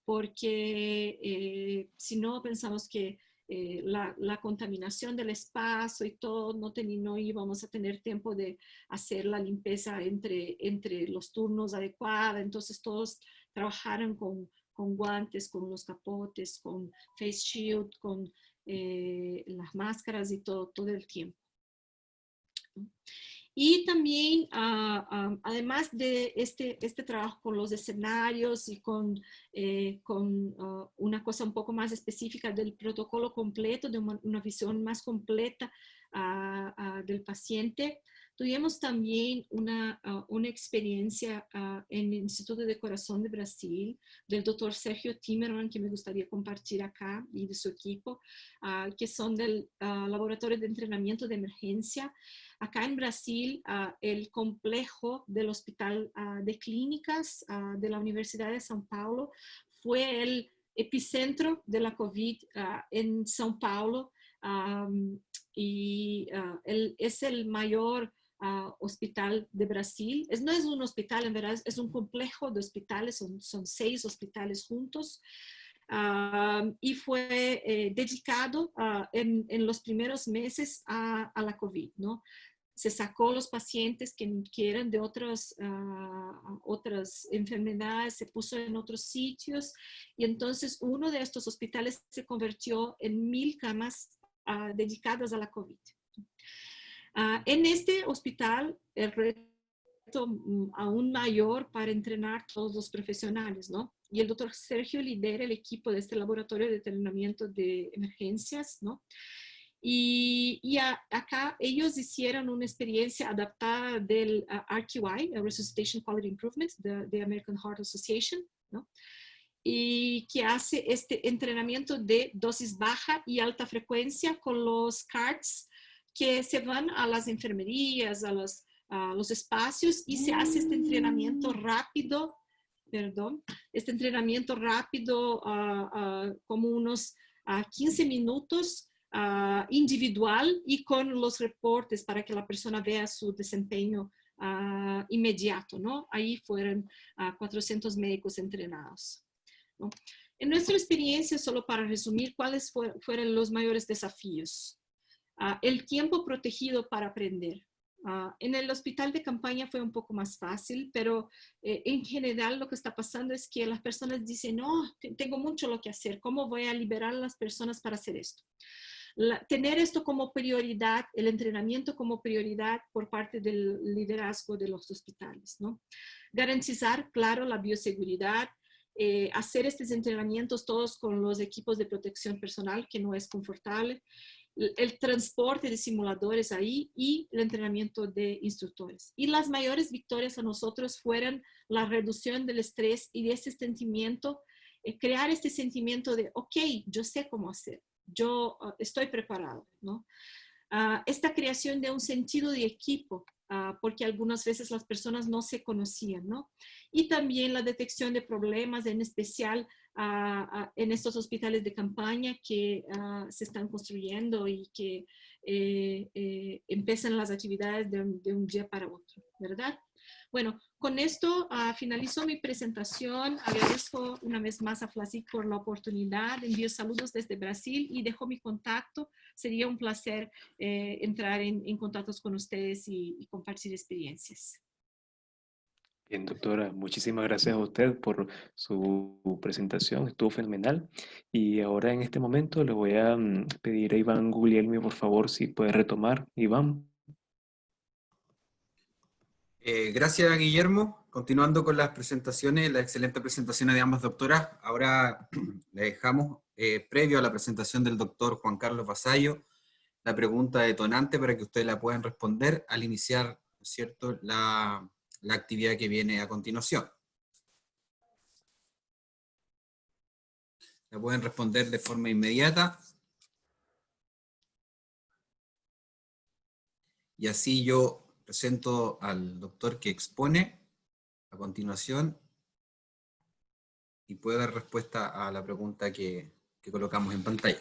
porque si no pensamos que la contaminación del espacio y todo, no íbamos a tener tiempo de hacer la limpieza entre los turnos adecuada, entonces todos trabajaron con guantes, con los capotes, con face shield, con las máscaras y todo el tiempo. Y también, además de este trabajo con los escenarios y con una cosa un poco más específica del protocolo completo, de una visión más completa del paciente, tuvimos también una experiencia en el Instituto de Corazón de Brasil, del doctor Sergio Timerman, que me gustaría compartir acá, y de su equipo, que son del Laboratorio de Entrenamiento de Emergencia. Acá en Brasil, el complejo del Hospital de Clínicas de la Universidad de São Paulo fue el epicentro de la COVID en São Paulo, y es el mayor hospital de Brasil. No es un hospital, en verdad, es un complejo de hospitales, son 6 hospitales juntos. Y fue dedicado en los primeros meses a la COVID, ¿no? Se sacó los pacientes que eran de otras enfermedades, se puso en otros sitios, y entonces uno de estos hospitales se convirtió en 1000 camas dedicadas a la COVID. En este hospital, el reto aún mayor para entrenar todos los profesionales, ¿no? Y el doctor Sergio lidera el equipo de este laboratorio de entrenamiento de emergencias, ¿no? Y acá ellos hicieron una experiencia adaptada del RQI, Resuscitation Quality Improvement, de American Heart Association, ¿no? Y que hace este entrenamiento de dosis baja y alta frecuencia con los CARTs que se van a las enfermerías, a los espacios, y se hace este entrenamiento rápido, como unos 15 minutos individual y con los reportes para que la persona vea su desempeño inmediato, ¿no? Ahí fueron 400 médicos entrenados, ¿no? En nuestra experiencia, solo para resumir, ¿cuáles fueron los mayores desafíos? El tiempo protegido para aprender. En el hospital de campaña fue un poco más fácil, pero en general lo que está pasando es que las personas dicen, no, tengo mucho lo que hacer, ¿cómo voy a liberar a las personas para hacer esto? Tener esto como prioridad, el entrenamiento como prioridad por parte del liderazgo de los hospitales, ¿no? Garantizar, claro, la bioseguridad, hacer estos entrenamientos todos con los equipos de protección personal, que no es confortable, el transporte de simuladores ahí y el entrenamiento de instructores. Y las mayores victorias a nosotros fueron la reducción del estrés y de este sentimiento, crear este sentimiento de, ok, yo sé cómo hacer, yo estoy preparado, ¿no? Esta creación de un sentido de equipo, porque algunas veces las personas no se conocían, ¿no? Y también la detección de problemas, en especial en estos hospitales de campaña que se están construyendo y que empiezan las actividades de un día para otro, ¿verdad? Bueno, con esto finalizo mi presentación. Agradezco una vez más a FLASIC por la oportunidad. Envío saludos desde Brasil y dejo mi contacto. Sería un placer entrar en contactos con ustedes y compartir experiencias. Bien, doctora, muchísimas gracias a usted por su presentación, estuvo fenomenal. Y ahora en este momento le voy a pedir a Iván Guglielmi, por favor, si puede retomar. Iván. Gracias, Guillermo. Continuando con las presentaciones, las excelentes presentaciones de ambas doctoras, ahora le dejamos, previo a la presentación del doctor Juan Carlos Vasallo, la pregunta detonante para que ustedes la puedan responder al iniciar, ¿no es cierto?, la actividad que viene a continuación. La pueden responder de forma inmediata. Y así yo presento al doctor que expone a continuación y puede dar respuesta a la pregunta que colocamos en pantalla.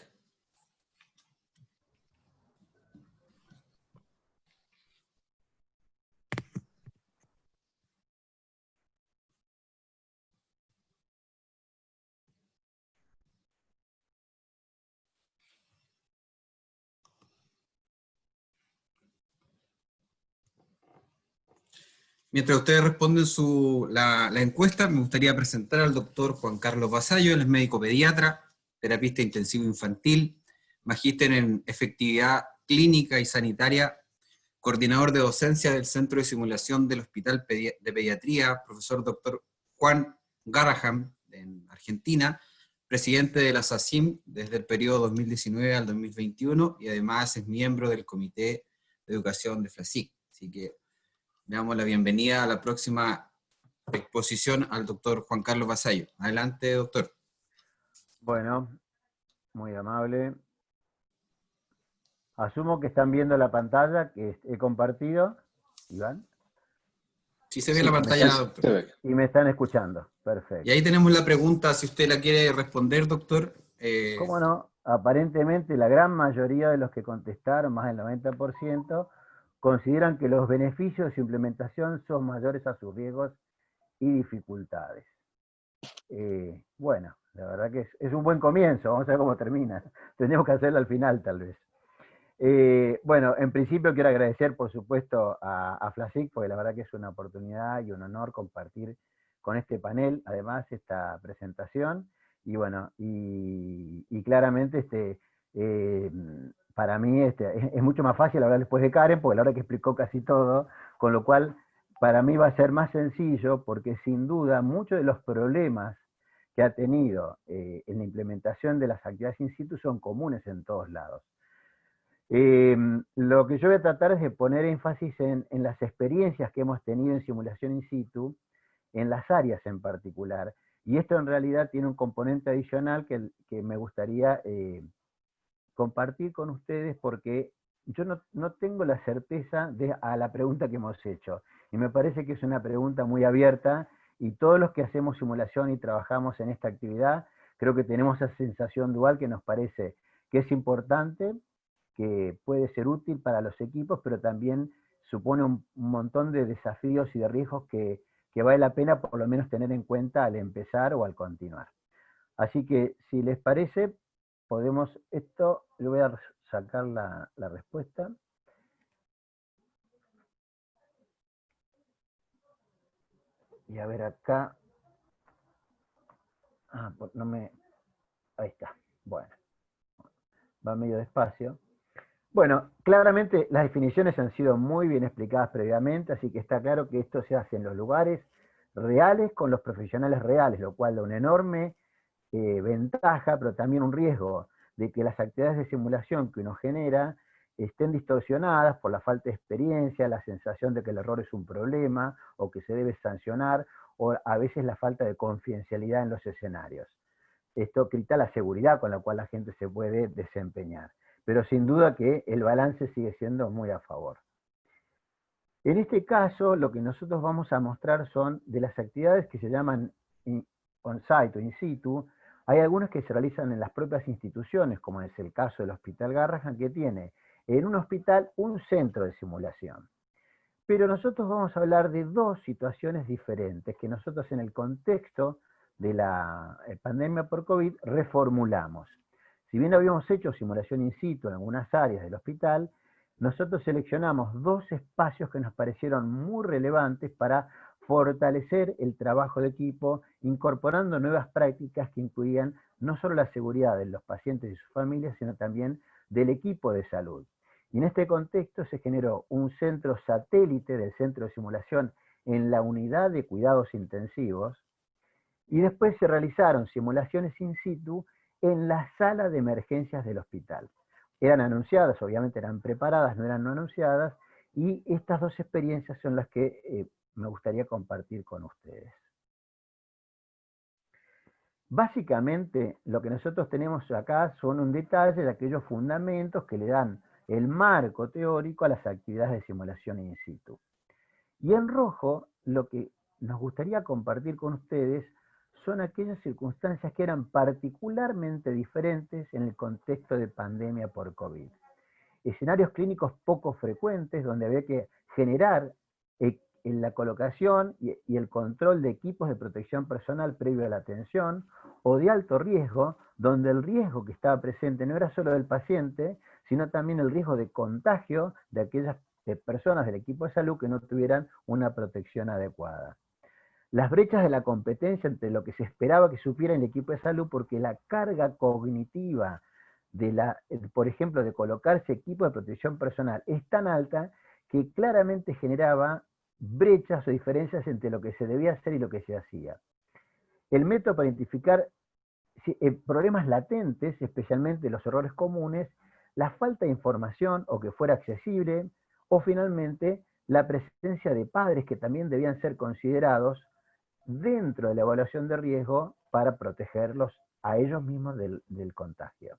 Mientras ustedes responden la encuesta, me gustaría presentar al doctor Juan Carlos Vasallo. Él es médico pediatra, terapista intensivo infantil, magíster en efectividad clínica y sanitaria, coordinador de docencia del Centro de Simulación del Hospital de Pediatría, profesor doctor Juan Garaham, en Argentina, presidente de la SACIM desde el periodo 2019 al 2021, y además es miembro del Comité de Educación de FLASIC. Así que le damos la bienvenida a la próxima exposición al doctor Juan Carlos Vasallo. Adelante, doctor. Bueno, muy amable. Asumo que están viendo la pantalla que he compartido, Iván. Sí se ve la pantalla, doctor. Y me están escuchando, perfecto. Y ahí tenemos la pregunta, si usted la quiere responder, doctor. ¿Cómo no? Aparentemente la gran mayoría de los que contestaron, más del 90%, consideran que los beneficios de su implementación son mayores a sus riesgos y dificultades. Bueno, la verdad que es un buen comienzo, vamos a ver cómo termina. Tendríamos que hacerlo al final, tal vez. Bueno, en principio quiero agradecer, por supuesto, a FLASIC, porque la verdad que es una oportunidad y un honor compartir con este panel, además, esta presentación. Y bueno, y claramente para mí es mucho más fácil hablar después de Karen, porque la verdad que explicó casi todo, con lo cual para mí va a ser más sencillo, porque sin duda muchos de los problemas que ha tenido en la implementación de las actividades in situ son comunes en todos lados. Lo que yo voy a tratar es de poner énfasis en las experiencias que hemos tenido en simulación in situ, en las áreas en particular. Y esto en realidad tiene un componente adicional que me gustaría compartir con ustedes, porque yo no tengo la certeza a la pregunta que hemos hecho. Y me parece que es una pregunta muy abierta, y todos los que hacemos simulación y trabajamos en esta actividad, creo que tenemos esa sensación dual que nos parece que es importante, que puede ser útil para los equipos, pero también supone un montón de desafíos y de riesgos que vale la pena por lo menos tener en cuenta al empezar o al continuar. Así que, si les parece, podemos, esto, le voy a sacar la respuesta. Y a ver acá. No me... Ahí está. Bueno. Va medio despacio. Bueno, claramente las definiciones han sido muy bien explicadas previamente, así que está claro que esto se hace en los lugares reales con los profesionales reales, lo cual da una enorme ventaja, pero también un riesgo de que las actividades de simulación que uno genera estén distorsionadas por la falta de experiencia, la sensación de que el error es un problema, o que se debe sancionar, o a veces la falta de confidencialidad en los escenarios. Esto quita la seguridad con la cual la gente se puede desempeñar. Pero sin duda que el balance sigue siendo muy a favor. En este caso, lo que nosotros vamos a mostrar son de las actividades que se llaman on-site o in situ. Hay algunas que se realizan en las propias instituciones, como es el caso del Hospital Garrahan, que tiene en un hospital un centro de simulación. Pero nosotros vamos a hablar de dos situaciones diferentes, que nosotros en el contexto de la pandemia por COVID reformulamos. Si bien habíamos hecho simulación in situ en algunas áreas del hospital, nosotros seleccionamos dos espacios que nos parecieron muy relevantes para fortalecer el trabajo de equipo, incorporando nuevas prácticas que incluían no solo la seguridad de los pacientes y sus familias, sino también del equipo de salud. Y en este contexto se generó un centro satélite del centro de simulación en la unidad de cuidados intensivos, y después se realizaron simulaciones in situ en la sala de emergencias del hospital. Eran anunciadas, obviamente eran preparadas, no eran no anunciadas, y estas dos experiencias son las que me gustaría compartir con ustedes. Básicamente, lo que nosotros tenemos acá son un detalle de aquellos fundamentos que le dan el marco teórico a las actividades de simulación in situ. Y en rojo, lo que nos gustaría compartir con ustedes son aquellas circunstancias que eran particularmente diferentes en el contexto de pandemia por COVID. Escenarios clínicos poco frecuentes, donde había que generar en la colocación y el control de equipos de protección personal previo a la atención, o de alto riesgo, donde el riesgo que estaba presente no era solo del paciente, sino también el riesgo de contagio de aquellas personas del equipo de salud que no tuvieran una protección adecuada. Las brechas de la competencia entre lo que se esperaba que supiera el equipo de salud, porque la carga cognitiva por ejemplo, de colocarse equipo de protección personal es tan alta que claramente generaba brechas o diferencias entre lo que se debía hacer y lo que se hacía. El método para identificar problemas latentes, especialmente los errores comunes, la falta de información o que fuera accesible, o finalmente la presencia de padres que también debían ser considerados dentro de la evaluación de riesgo para protegerlos a ellos mismos del contagio.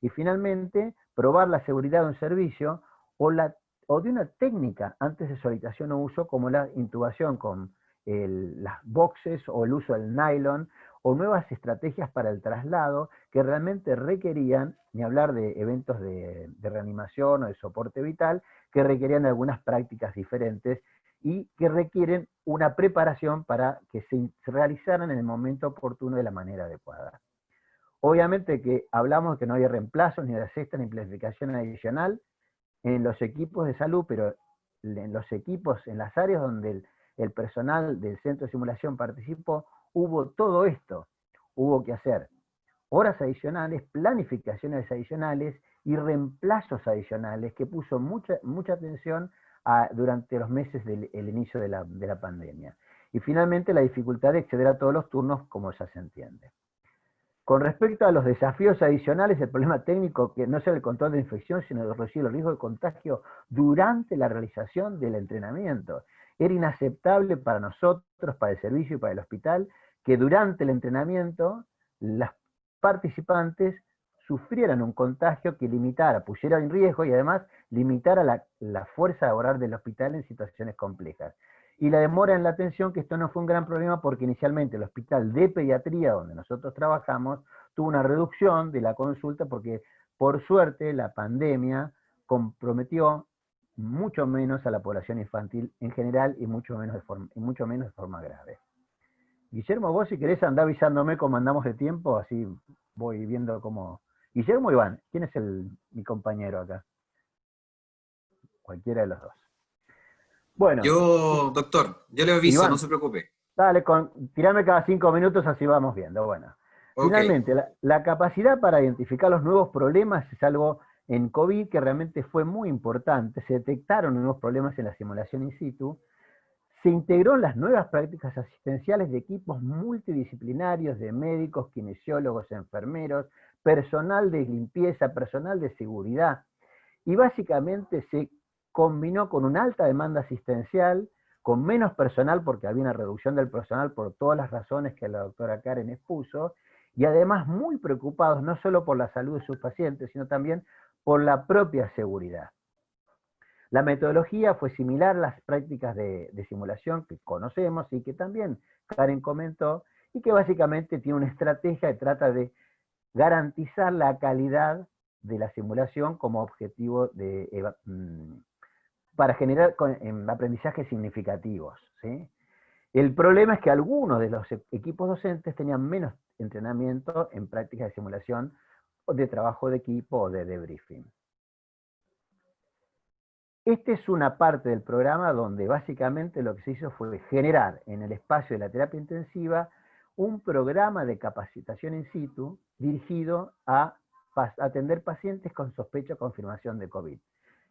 Y finalmente, probar la seguridad de un servicio o de una técnica antes de su habitación o uso, como la intubación con las boxes o el uso del nylon, o nuevas estrategias para el traslado que realmente requerían, ni hablar de eventos de reanimación o de soporte vital, que requerían algunas prácticas diferentes y que requieren una preparación para que se realizaran en el momento oportuno de la manera adecuada. Obviamente que hablamos de que no hay reemplazos, ni de cesta, ni planificación adicional en los equipos de salud, pero en los equipos, en las áreas donde el personal del centro de simulación participó, hubo todo esto. Hubo que hacer horas adicionales, planificaciones adicionales y reemplazos adicionales, que puso mucha atención durante los meses del inicio de la pandemia. Y finalmente la dificultad de acceder a todos los turnos, como ya se entiende. Con respecto a los desafíos adicionales, el problema técnico, que no sea el control de infección, sino de reducir el riesgo de contagio durante la realización del entrenamiento. Era inaceptable para nosotros, para el servicio y para el hospital, que durante el entrenamiento las participantes sufrieran un contagio que pusiera en riesgo y además limitara la fuerza laboral del hospital en situaciones complejas. Y la demora en la atención, que esto no fue un gran problema porque inicialmente el hospital de pediatría donde nosotros trabajamos tuvo una reducción de la consulta porque por suerte la pandemia comprometió mucho menos a la población infantil en general y mucho menos de forma grave. Guillermo, vos si querés andá avisándome cómo andamos de tiempo, así voy viendo cómo... Guillermo o Iván, ¿quién es mi compañero acá? Cualquiera de los dos. Bueno. Yo, doctor, yo le aviso, Iván, no se preocupe. dale, tirame cada 5 minutos, así vamos viendo. Bueno, Ok. finalmente, la capacidad para identificar los nuevos problemas es algo en COVID que realmente fue muy importante. Se detectaron nuevos problemas en la simulación in situ. Se integró en las nuevas prácticas asistenciales de equipos multidisciplinarios de médicos, kinesiólogos, enfermeros, personal de limpieza, personal de seguridad. Y básicamente se combinó con una alta demanda asistencial, con menos personal porque había una reducción del personal por todas las razones que la doctora Karen expuso, y además muy preocupados no solo por la salud de sus pacientes, sino también por la propia seguridad. La metodología fue similar a las prácticas de simulación que conocemos y que también Karen comentó, y que básicamente tiene una estrategia que trata de garantizar la calidad de la simulación como objetivo para generar aprendizajes significativos, ¿sí? El problema es que algunos de los equipos docentes tenían menos entrenamiento en prácticas de simulación o de trabajo de equipo o de debriefing. Esta es una parte del programa donde básicamente lo que se hizo fue generar en el espacio de la terapia intensiva un programa de capacitación in situ dirigido a atender pacientes con sospecha o confirmación de COVID.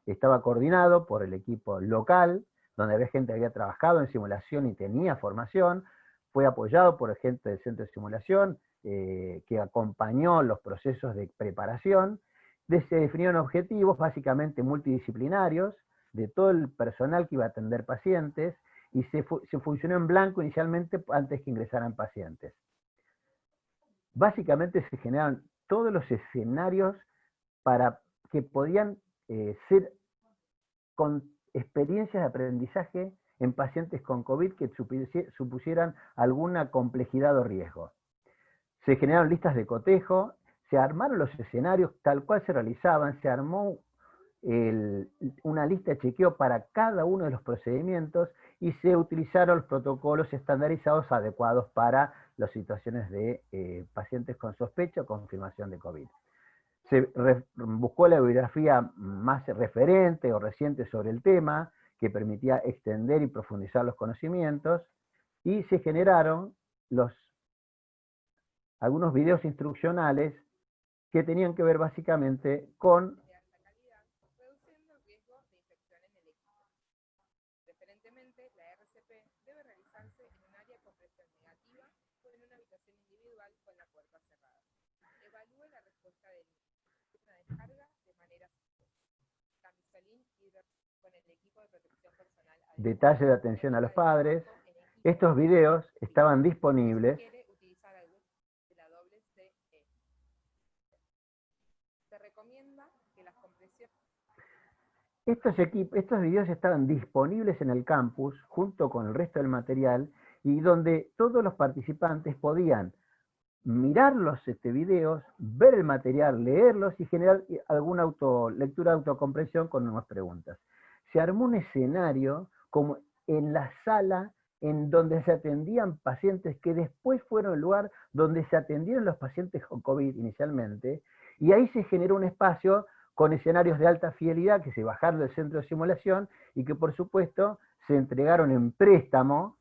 Estaba coordinado por el equipo local, donde había gente que había trabajado en simulación y tenía formación, fue apoyado por gente del centro de simulación, que acompañó los procesos de preparación. Se definieron objetivos básicamente multidisciplinarios de todo el personal que iba a atender pacientes, y se funcionó en blanco inicialmente antes que ingresaran pacientes. Básicamente se generaron todos los escenarios para que podían ser con experiencias de aprendizaje en pacientes con COVID que supusieran alguna complejidad o riesgo. Se generaron listas de cotejo, se armaron los escenarios tal cual se realizaban, se armó una lista de chequeo para cada uno de los procedimientos y se utilizaron los protocolos estandarizados adecuados para las situaciones de pacientes con sospecha o confirmación de COVID. Se buscó la bibliografía más referente o reciente sobre el tema, que permitía extender y profundizar los conocimientos, y se generaron algunos videos instruccionales que tenían que ver básicamente con detalles de atención a los padres. Estos videos estaban disponibles estos videos estaban disponibles en el campus junto con el resto del material, y donde todos los participantes podían mirar los videos, ver el material, leerlos y generar alguna lectura de autocomprensión con unas preguntas. Se armó un escenario como en la sala en donde se atendían pacientes que después fueron el lugar donde se atendieron los pacientes con COVID inicialmente, y ahí se generó un espacio con escenarios de alta fidelidad que se bajaron del centro de simulación y que por supuesto se entregaron en préstamo,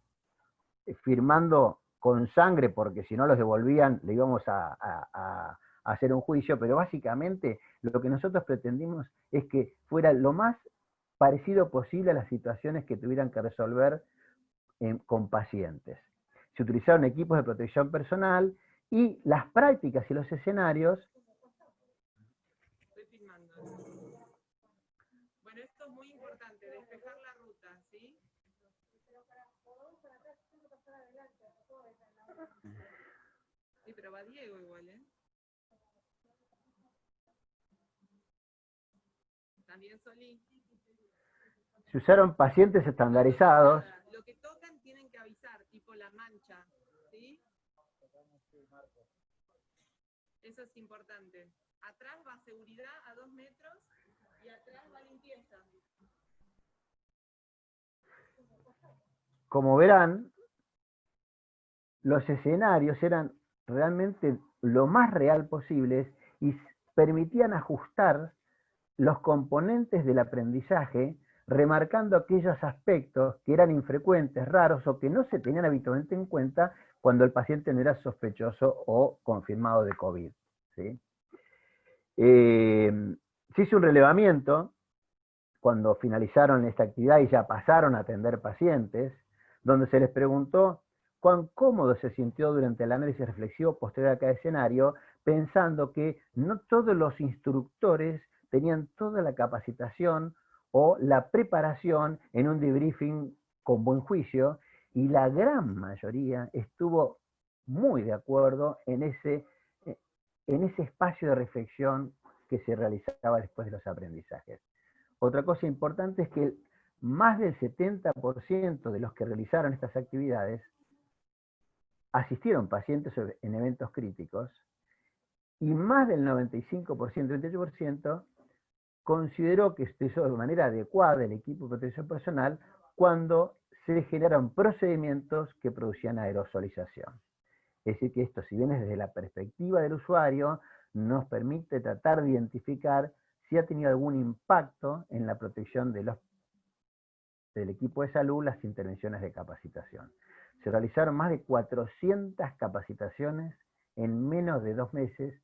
firmando con sangre, porque si no los devolvían le íbamos a hacer un juicio, pero básicamente lo que nosotros pretendimos es que fuera lo más parecido posible a las situaciones que tuvieran que resolver con pacientes. Se utilizaron equipos de protección personal y las prácticas y los escenarios. Estoy filmando. Bueno, esto es muy importante, despejar la ruta, ¿sí? Sí, pero va Diego igual, ¿eh? También Solín. Se usaron pacientes estandarizados. Lo que tocan tienen que avisar, tipo la mancha, ¿sí? Eso es importante. Atrás va seguridad a 2 metros y atrás va limpieza. como verán, los escenarios eran realmente lo más real posibles y permitían ajustar los componentes del aprendizaje, remarcando aquellos aspectos que eran infrecuentes, raros o que no se tenían habitualmente en cuenta cuando el paciente no era sospechoso o confirmado de COVID, ¿sí? Se hizo un relevamiento cuando finalizaron esta actividad y ya pasaron a atender pacientes, donde se les preguntó cuán cómodo se sintió durante el análisis reflexivo posterior a cada escenario, pensando que no todos los instructores tenían toda la capacitación o la preparación en un debriefing con buen juicio, y la gran mayoría estuvo muy de acuerdo en ese espacio de reflexión que se realizaba después de los aprendizajes. Otra cosa importante es que más del 70% de los que realizaron estas actividades asistieron pacientes en eventos críticos, y más del 95%, 28%, consideró que se hizo de manera adecuada el equipo de protección personal cuando se generaron procedimientos que producían aerosolización. Es decir, que esto, si bien es desde la perspectiva del usuario, nos permite tratar de identificar si ha tenido algún impacto en la protección del equipo de salud las intervenciones de capacitación. Se realizaron más de 400 capacitaciones en menos de 2 meses,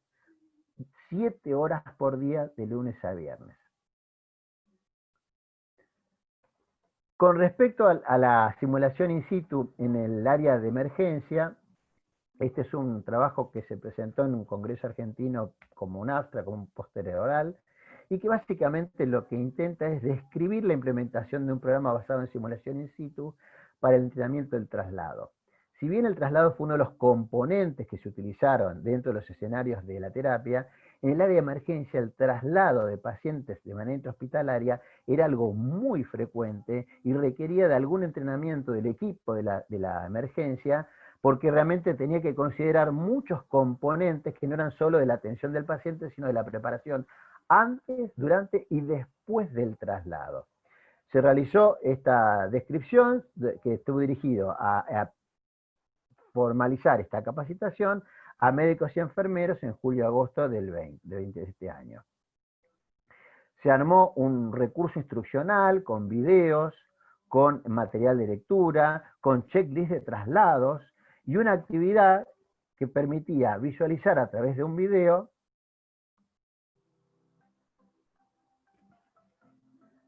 7 horas por día de lunes a viernes. Con respecto a la simulación in situ en el área de emergencia, este es un trabajo que se presentó en un congreso argentino como un abstract, como un póster oral, y que básicamente lo que intenta es describir la implementación de un programa basado en simulación in situ para el entrenamiento del traslado. Si bien el traslado fue uno de los componentes que se utilizaron dentro de los escenarios de la terapia, en el área de emergencia el traslado de pacientes de manera intrahospitalaria era algo muy frecuente y requería de algún entrenamiento del equipo de la emergencia, porque realmente tenía que considerar muchos componentes que no eran solo de la atención del paciente, sino de la preparación antes, durante y después del traslado. Se realizó esta descripción que estuvo dirigido a formalizar esta capacitación a médicos y enfermeros en julio-agosto del 20 de este año. Se armó un recurso instruccional con videos, con material de lectura, con checklist de traslados y una actividad que permitía visualizar a través de un video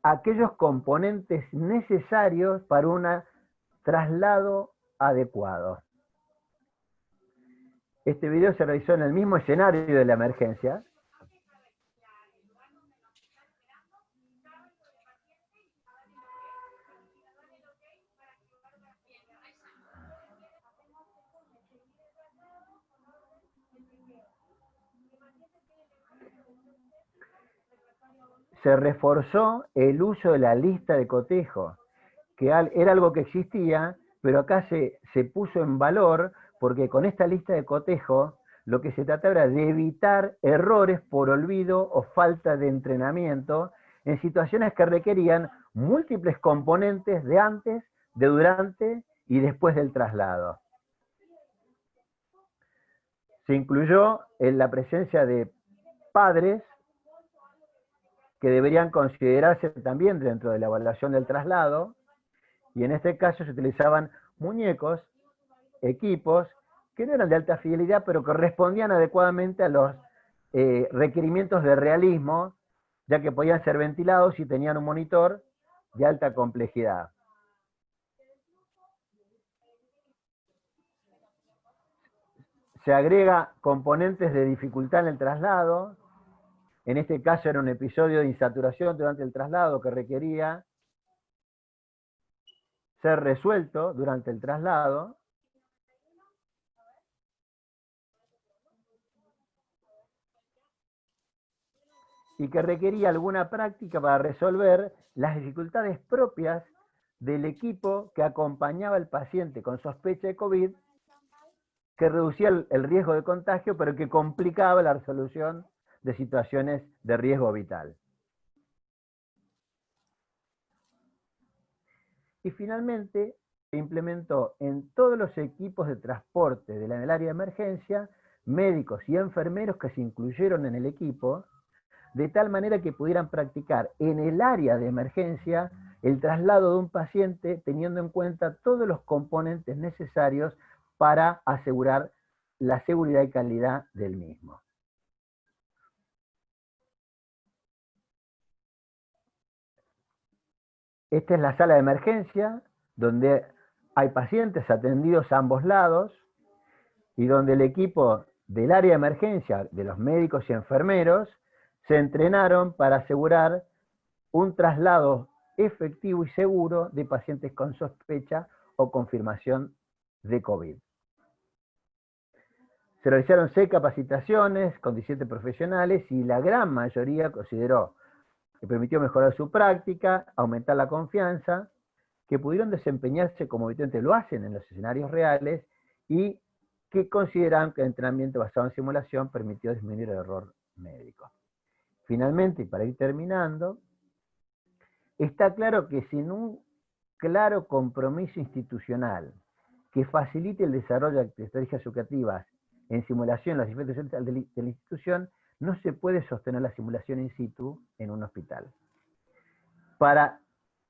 aquellos componentes necesarios para un traslado adecuado. Este video se realizó en el mismo escenario de la emergencia. Se reforzó el uso de la lista de cotejo, que era algo que existía, pero acá se puso en valor porque con esta lista de cotejo lo que se trataba era de evitar errores por olvido o falta de entrenamiento en situaciones que requerían múltiples componentes de antes, de durante y después del traslado. Se incluyó en la presencia de padres que deberían considerarse también dentro de la evaluación del traslado, y en este caso se utilizaban muñecos, equipos, que no eran de alta fidelidad, pero que respondían adecuadamente a los requerimientos de realismo, ya que podían ser ventilados y tenían un monitor de alta complejidad. Se agrega componentes de dificultad en el traslado. En este caso era un episodio de insaturación durante el traslado que requería ser resuelto durante el traslado. Y que requería alguna práctica para resolver las dificultades propias del equipo que acompañaba al paciente con sospecha de COVID, que reducía el riesgo de contagio, pero que complicaba la resolución de situaciones de riesgo vital. Y finalmente se implementó en todos los equipos de transporte del área de emergencia, médicos y enfermeros que se incluyeron en el equipo, de tal manera que pudieran practicar en el área de emergencia el traslado de un paciente teniendo en cuenta todos los componentes necesarios para asegurar la seguridad y calidad del mismo. Esta es la sala de emergencia, donde hay pacientes atendidos a ambos lados y donde el equipo del área de emergencia, de los médicos y enfermeros, se entrenaron para asegurar un traslado efectivo y seguro de pacientes con sospecha o confirmación de COVID. Se realizaron 6 capacitaciones con 17 profesionales y la gran mayoría consideró que permitió mejorar su práctica, aumentar la confianza, que pudieron desempeñarse como habitualmente lo hacen en los escenarios reales y que consideran que el entrenamiento basado en simulación permitió disminuir el error médico. Finalmente, y para ir terminando, está claro que sin un claro compromiso institucional que facilite el desarrollo de estrategias educativas en simulación en las diferentes centros de la institución, no se puede sostener la simulación in situ en un hospital.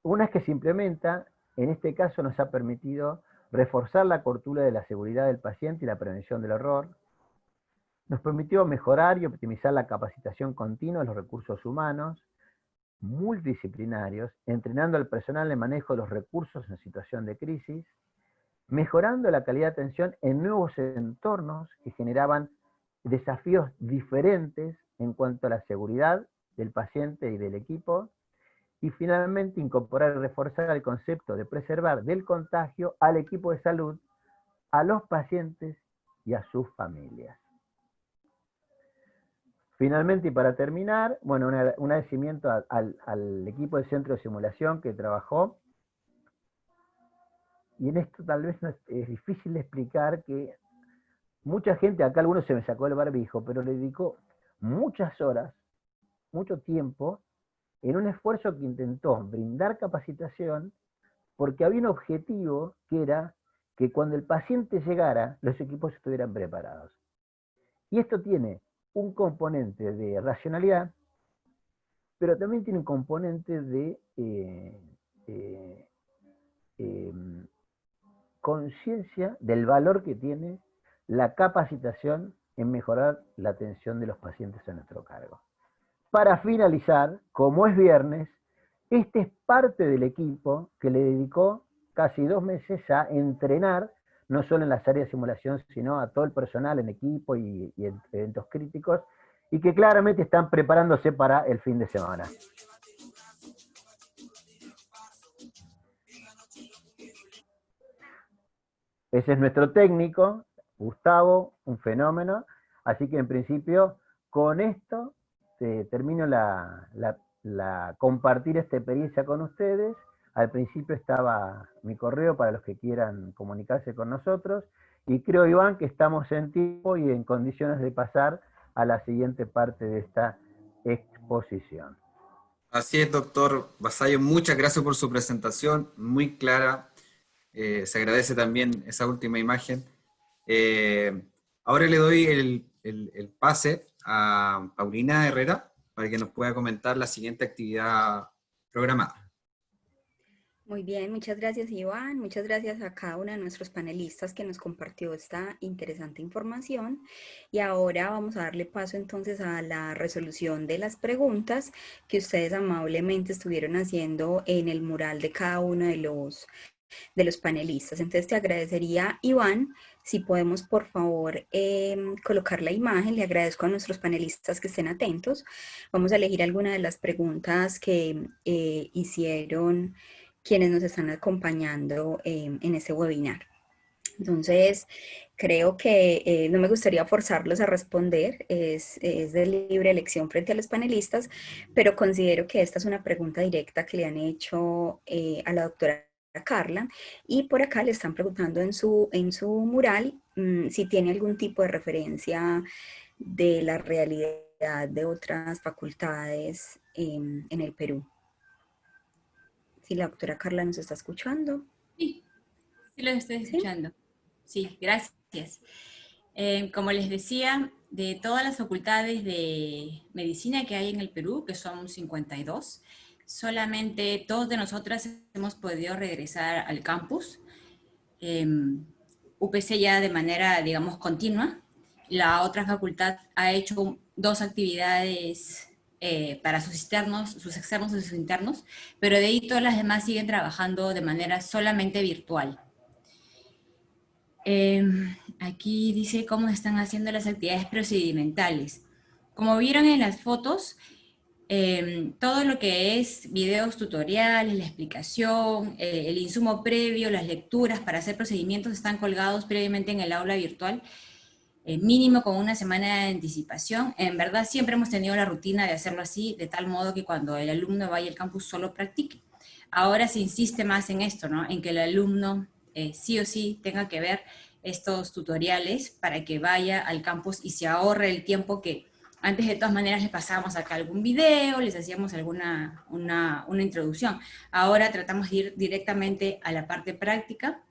Una vez que se implementa, en este caso nos ha permitido reforzar la cultura de la seguridad del paciente y la prevención del error, nos permitió mejorar y optimizar la capacitación continua de los recursos humanos, multidisciplinarios, entrenando al personal en el manejo de los recursos en situación de crisis, mejorando la calidad de atención en nuevos entornos que generaban desafíos diferentes en cuanto a la seguridad del paciente y del equipo, y finalmente incorporar y reforzar el concepto de preservar del contagio al equipo de salud, a los pacientes y a sus familias. Finalmente, y para terminar, bueno, un agradecimiento al equipo del Centro de Simulación que trabajó. Y en esto tal vez es difícil de explicar que mucha gente, acá algunos se me sacó el barbijo, pero le dedicó muchas horas, mucho tiempo, en un esfuerzo que intentó brindar capacitación, porque había un objetivo que era que cuando el paciente llegara, los equipos estuvieran preparados. Y esto tiene un componente de racionalidad, pero también tiene un componente de conciencia del valor que tiene la capacitación en mejorar la atención de los pacientes a nuestro cargo. Para finalizar, como es viernes, este es parte del equipo que le dedicó casi 2 meses a entrenar, no solo en las áreas de simulación, sino a todo el personal en equipo y en eventos críticos, y que claramente están preparándose para el fin de semana. Ese es nuestro técnico, Gustavo, un fenómeno. Así que en principio, con esto, termino compartir esta experiencia con ustedes. Al principio estaba mi correo para los que quieran comunicarse con nosotros. Y creo, Iván, que estamos en tiempo y en condiciones de pasar a la siguiente parte de esta exposición. Así es, doctor Vasallo. Muchas gracias por su presentación, muy clara. Se agradece también esa última imagen. Ahora le doy el pase a Paulina Herrera para que nos pueda comentar la siguiente actividad programada. Muy bien, muchas gracias Iván, muchas gracias a cada uno de nuestros panelistas que nos compartió esta interesante información y ahora vamos a darle paso entonces a la resolución de las preguntas que ustedes amablemente estuvieron haciendo en el mural de cada uno de los panelistas. Entonces te agradecería, Iván, si podemos por favor colocar la imagen. Le agradezco a nuestros panelistas que estén atentos. Vamos a elegir alguna de las preguntas que hicieron quienes nos están acompañando en este webinar. Entonces, creo que no me gustaría forzarlos a responder, es de libre elección frente a los panelistas, pero considero que esta es una pregunta directa que le han hecho a la doctora Carla, y por acá le están preguntando en su mural si tiene algún tipo de referencia de la realidad de otras facultades en el Perú. si la doctora Carla nos está escuchando. Sí, sí los estoy escuchando. Sí, gracias. Como les decía, de todas las facultades de medicina que hay en el Perú, que son 52, solamente 2 de nosotras hemos podido regresar al campus. UPC ya de manera, digamos, continua. La otra facultad ha hecho 2 actividades para sus externos y sus internos, pero de ahí todas las demás siguen trabajando de manera solamente virtual. Aquí dice cómo están haciendo las actividades procedimentales. Como vieron en las fotos, todo lo que es videos tutoriales, la explicación, el insumo previo, las lecturas para hacer procedimientos están colgados previamente en el aula virtual, mínimo con una semana de anticipación. En verdad siempre hemos tenido la rutina de hacerlo así, de tal modo que cuando el alumno vaya al campus solo practique. Ahora se insiste más en esto, ¿no? En que el alumno sí o sí tenga que ver estos tutoriales para que vaya al campus y se ahorre el tiempo que antes de todas maneras les pasábamos acá algún video, les hacíamos una introducción. Ahora tratamos de ir directamente a la parte práctica.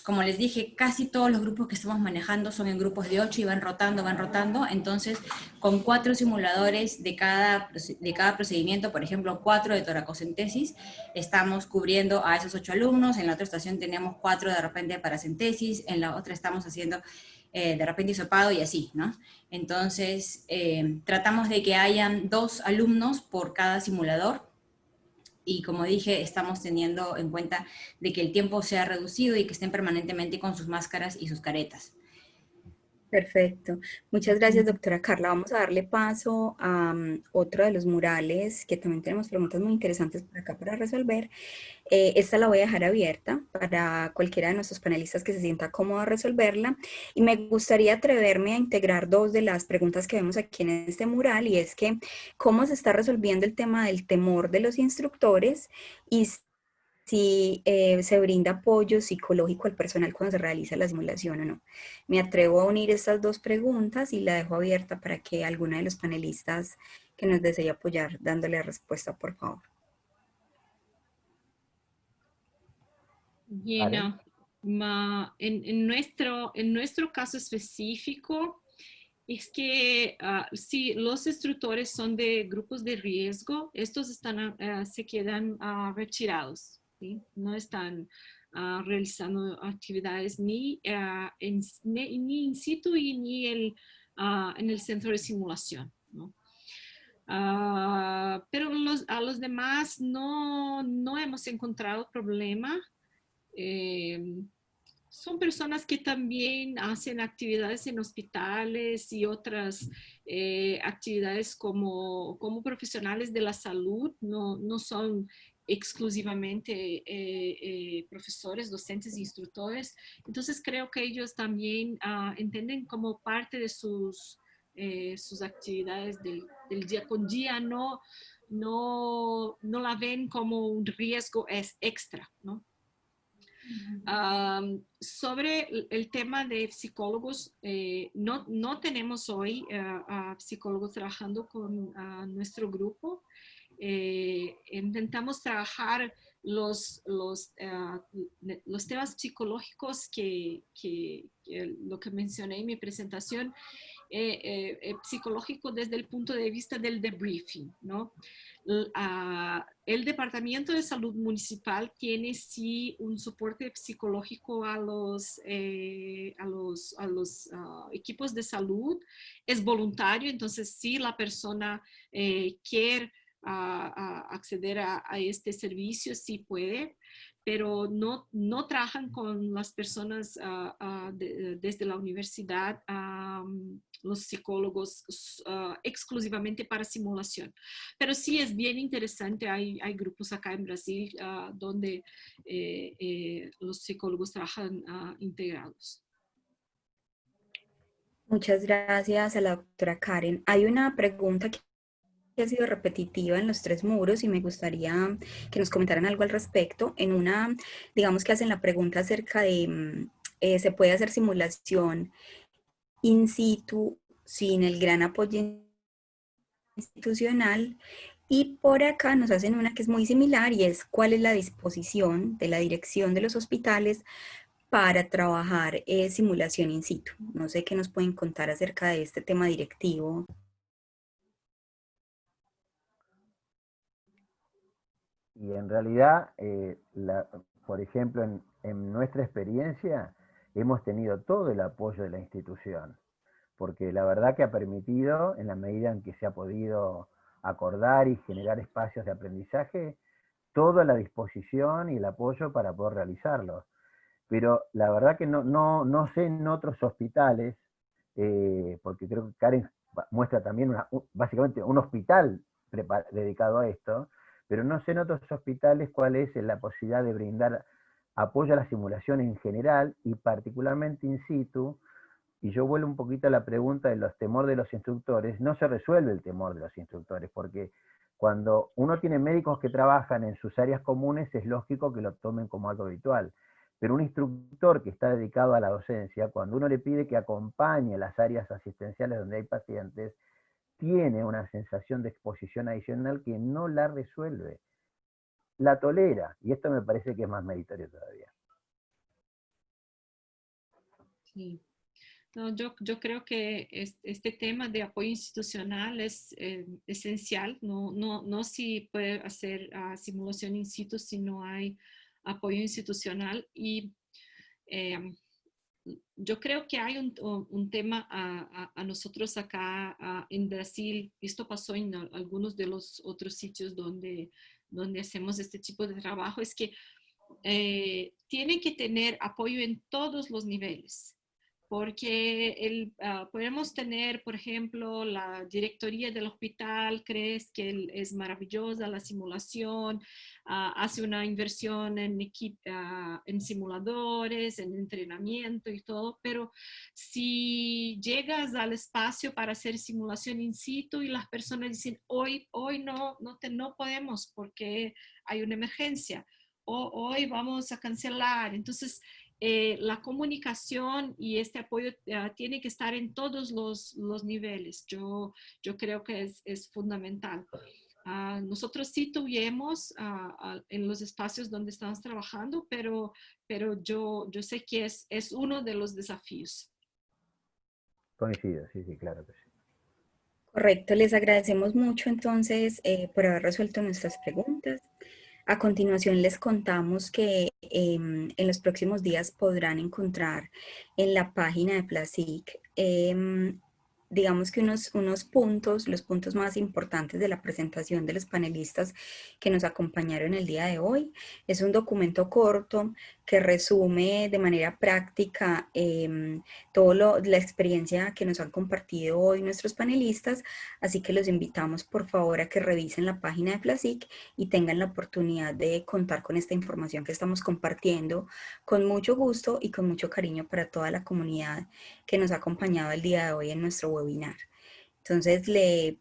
Como les dije, casi todos los grupos que estamos manejando son en grupos de 8 y van rotando. Entonces, con 4 simuladores de cada procedimiento, por ejemplo, 4 de toracocentesis, estamos cubriendo a esos 8 alumnos. En la otra estación tenemos 4 de repente para centesis, en la otra estamos haciendo de repente hisopado y así, ¿no? Entonces, tratamos de que hayan 2 alumnos por cada simulador. Y como dije, estamos teniendo en cuenta de que el tiempo sea reducido y que estén permanentemente con sus máscaras y sus caretas. Perfecto. Muchas gracias, doctora Carla. Vamos a darle paso a otro de los murales, que también tenemos preguntas muy interesantes por acá para resolver. Esta la voy a dejar abierta para cualquiera de nuestros panelistas que se sienta cómodo a resolverla. Y me gustaría atreverme a integrar 2 de las preguntas que vemos aquí en este mural, y es que cómo se está resolviendo el tema del temor de los instructores y si se brinda apoyo psicológico al personal cuando se realiza la simulación o no. Me atrevo a unir estas 2 preguntas y la dejo abierta para que alguna de los panelistas que nos desee apoyar dándole respuesta, por favor. Bien, en nuestro caso específico, es que si los instructores son de grupos de riesgo, estos se quedan retirados, ¿sí? No están realizando actividades ni in situ y ni en el centro de simulación, ¿no? Pero a los demás no hemos encontrado problema. Son personas que también hacen actividades en hospitales y otras actividades como profesionales de la salud, no son exclusivamente profesores, docentes, instructores. Entonces creo que ellos también entienden como parte de sus actividades del día con día, no la ven como un riesgo extra, ¿no? Sobre el tema de psicólogos, no tenemos hoy psicólogos trabajando con nuestro grupo. Intentamos trabajar los temas psicológicos que lo que mencioné en mi presentación, psicológico desde el punto de vista del debriefing, ¿no? El Departamento de Salud Municipal tiene sí un soporte psicológico a los equipos de salud. Es voluntario, entonces si la persona quiere acceder a este servicio, sí puede, pero no trabajan con las personas desde la universidad, los psicólogos exclusivamente para simulación. Pero sí es bien interesante, hay grupos acá en Brasil donde los psicólogos trabajan integrados. Muchas gracias a la doctora Karen. Hay una pregunta que ha sido repetitiva en los 3 muros y me gustaría que nos comentaran algo al respecto. En una, digamos que hacen la pregunta acerca de, ¿se puede hacer simulación in situ sin el gran apoyo institucional? Y por acá nos hacen una que es muy similar y es cuál es la disposición de la dirección de los hospitales para trabajar simulación in situ. No sé qué nos pueden contar acerca de este tema directivo. Y en realidad, por ejemplo, en nuestra experiencia, hemos tenido todo el apoyo de la institución, porque la verdad que ha permitido, en la medida en que se ha podido acordar y generar espacios de aprendizaje, toda la disposición y el apoyo para poder realizarlo. Pero la verdad que no sé en otros hospitales, porque creo que Karen muestra también básicamente un hospital dedicado a esto, pero no sé en otros hospitales cuál es la posibilidad de brindar apoyo a la simulación en general y particularmente in situ. Y yo vuelvo un poquito a la pregunta de los temores de los instructores. No se resuelve el temor de los instructores, porque cuando uno tiene médicos que trabajan en sus áreas comunes, es lógico que lo tomen como algo habitual. Pero un instructor que está dedicado a la docencia, cuando uno le pide que acompañe las áreas asistenciales donde hay pacientes, tiene una sensación de exposición adicional que no la resuelve. La tolera, y esto me parece que es más meritorio todavía. Sí. No, yo creo que este tema de apoyo institucional es esencial. No se puede hacer simulación in situ si no hay apoyo institucional. Y yo creo que hay un tema a nosotros acá en Brasil. Esto pasó en algunos de los otros sitios donde hacemos este tipo de trabajo. Es que tienen que tener apoyo en todos los niveles. Porque podemos tener, por ejemplo, la directoría del hospital, crees que es maravillosa la simulación, hace una inversión en simuladores, en entrenamiento y todo, pero si llegas al espacio para hacer simulación in situ y las personas dicen, hoy no podemos porque hay una emergencia, o hoy vamos a cancelar. Entonces, la comunicación y este apoyo tiene que estar en todos los niveles. Yo creo que es fundamental. Nosotros sí tuvimos en los espacios donde estamos trabajando, pero yo sé que es uno de los desafíos. Coincido, sí, claro que sí. Correcto, les agradecemos mucho entonces por haber resuelto nuestras preguntas. A continuación les contamos que en los próximos días podrán encontrar en la página de Placic digamos que unos puntos, los puntos más importantes de la presentación de los panelistas que nos acompañaron el día de hoy. Es un documento corto que resume de manera práctica toda la experiencia que nos han compartido hoy nuestros panelistas, así que los invitamos por favor a que revisen la página de Placic y tengan la oportunidad de contar con esta información que estamos compartiendo con mucho gusto y con mucho cariño para toda la comunidad que nos ha acompañado el día de hoy en nuestro webinar. Entonces le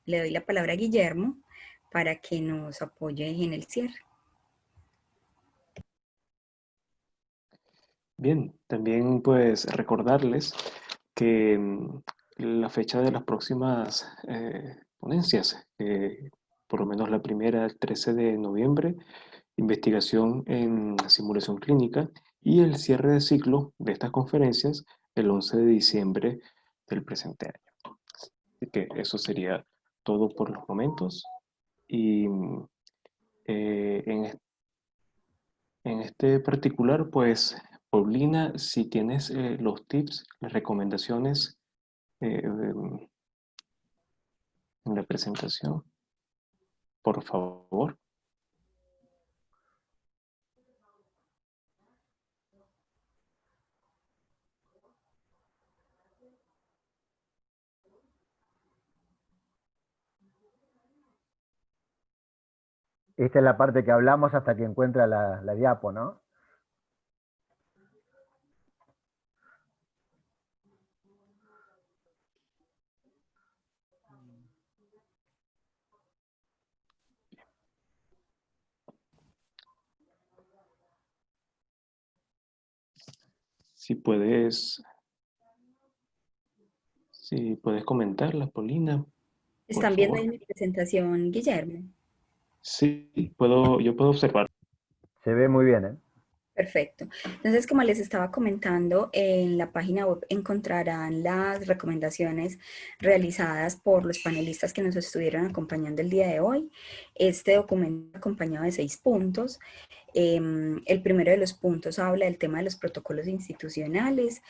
doy la palabra a Guillermo para que nos apoye en el cierre. Bien, también pues recordarles que la fecha de las próximas ponencias, por lo menos la primera el 13 de noviembre, investigación en simulación clínica, y el cierre de ciclo de estas conferencias el 11 de diciembre del presente año. Así que eso sería todo por los momentos. Y en este particular, pues, Paulina, si tienes los tips, las recomendaciones en la presentación, por favor. Esta es la parte que hablamos hasta que encuentra la diapo, ¿no? Si puedes comentarlas, Paulina. ¿Están viendo ahí favor. mi presentación, Guillermo? Sí, yo puedo observar. Se ve muy bien, ¿eh? Perfecto. Entonces, como les estaba comentando, en la página web encontrarán las recomendaciones realizadas por los panelistas que nos estuvieron acompañando el día de hoy. Este documento acompañado de 6 puntos. El primero de los puntos habla del tema de los protocolos institucionales.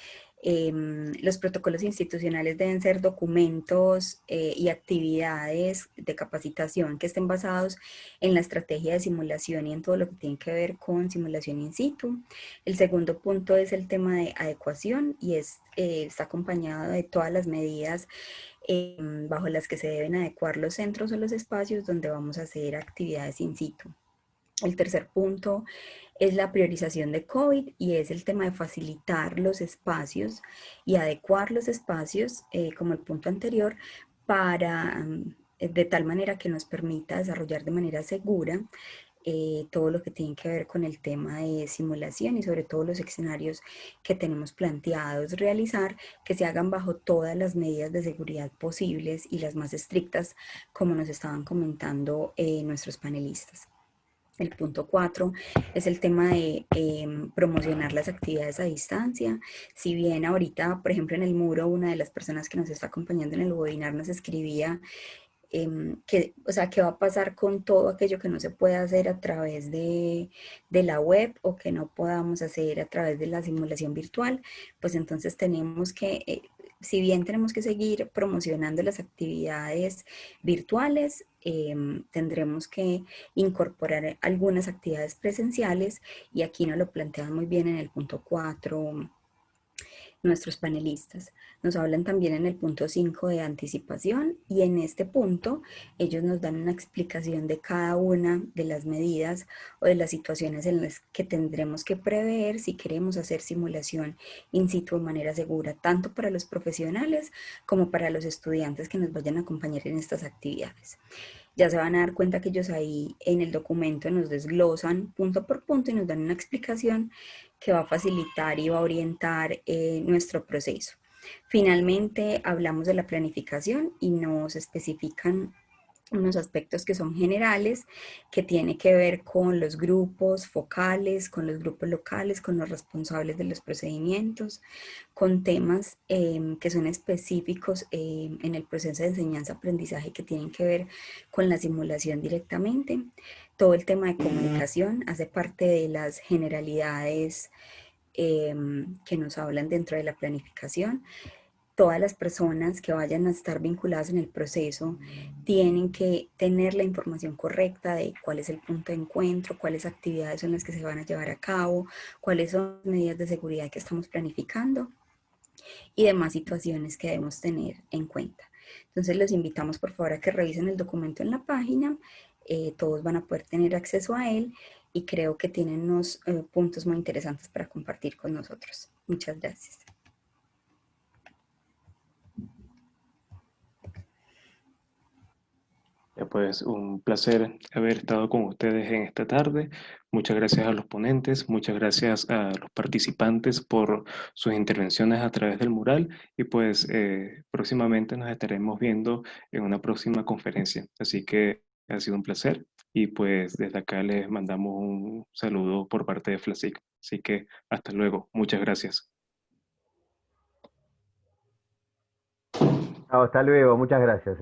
Los protocolos institucionales deben ser documentos y actividades de capacitación que estén basados en la estrategia de simulación y en todo lo que tiene que ver con simulación in situ. El segundo punto es el tema de adecuación y está acompañado de todas las medidas bajo las que se deben adecuar los centros o los espacios donde vamos a hacer actividades in situ. El tercer punto es la priorización de COVID y es el tema de facilitar los espacios y adecuar los espacios, como el punto anterior, para de tal manera que nos permita desarrollar de manera segura todo lo que tiene que ver con el tema de simulación y sobre todo los escenarios que tenemos planteados realizar, que se hagan bajo todas las medidas de seguridad posibles y las más estrictas, como nos estaban comentando nuestros panelistas. El punto 4 es el tema de promocionar las actividades a distancia. Si bien ahorita, por ejemplo, en el muro, una de las personas que nos está acompañando en el webinar nos escribía o sea, qué va a pasar con todo aquello que no se puede hacer a través de la web o que no podamos hacer a través de la simulación virtual, pues entonces tenemos que, si bien tenemos que seguir promocionando las actividades virtuales, tendremos que incorporar algunas actividades presenciales y aquí nos lo plantean muy bien en el punto 4 nuestros panelistas. Nos hablan también en el punto 5 de anticipación y en este punto ellos nos dan una explicación de cada una de las medidas o de las situaciones en las que tendremos que prever si queremos hacer simulación in situ de manera segura, tanto para los profesionales como para los estudiantes que nos vayan a acompañar en estas actividades. Ya se van a dar cuenta que ellos ahí en el documento nos desglosan punto por punto y nos dan una explicación que va a facilitar y va a orientar nuestro proceso. Finalmente, hablamos de la planificación y nos especifican unos aspectos que son generales, que tiene que ver con los grupos focales, con los grupos locales, con los responsables de los procedimientos, con temas que son específicos en el proceso de enseñanza-aprendizaje que tienen que ver con la simulación directamente. Todo el tema de comunicación hace parte de las generalidades que nos hablan dentro de la planificación. Todas las personas que vayan a estar vinculadas en el proceso tienen que tener la información correcta de cuál es el punto de encuentro, cuáles actividades son las que se van a llevar a cabo, cuáles son las medidas de seguridad que estamos planificando y demás situaciones que debemos tener en cuenta. Entonces los invitamos por favor a que revisen el documento en la página, todos van a poder tener acceso a él y creo que tienen unos puntos muy interesantes para compartir con nosotros. Muchas gracias. Pues un placer haber estado con ustedes en esta tarde. Muchas gracias a los ponentes, muchas gracias a los participantes por sus intervenciones a través del mural y pues próximamente nos estaremos viendo en una próxima conferencia. Así que ha sido un placer y pues desde acá les mandamos un saludo por parte de FLASIC. Así que hasta luego. Muchas gracias. Hasta luego, muchas gracias.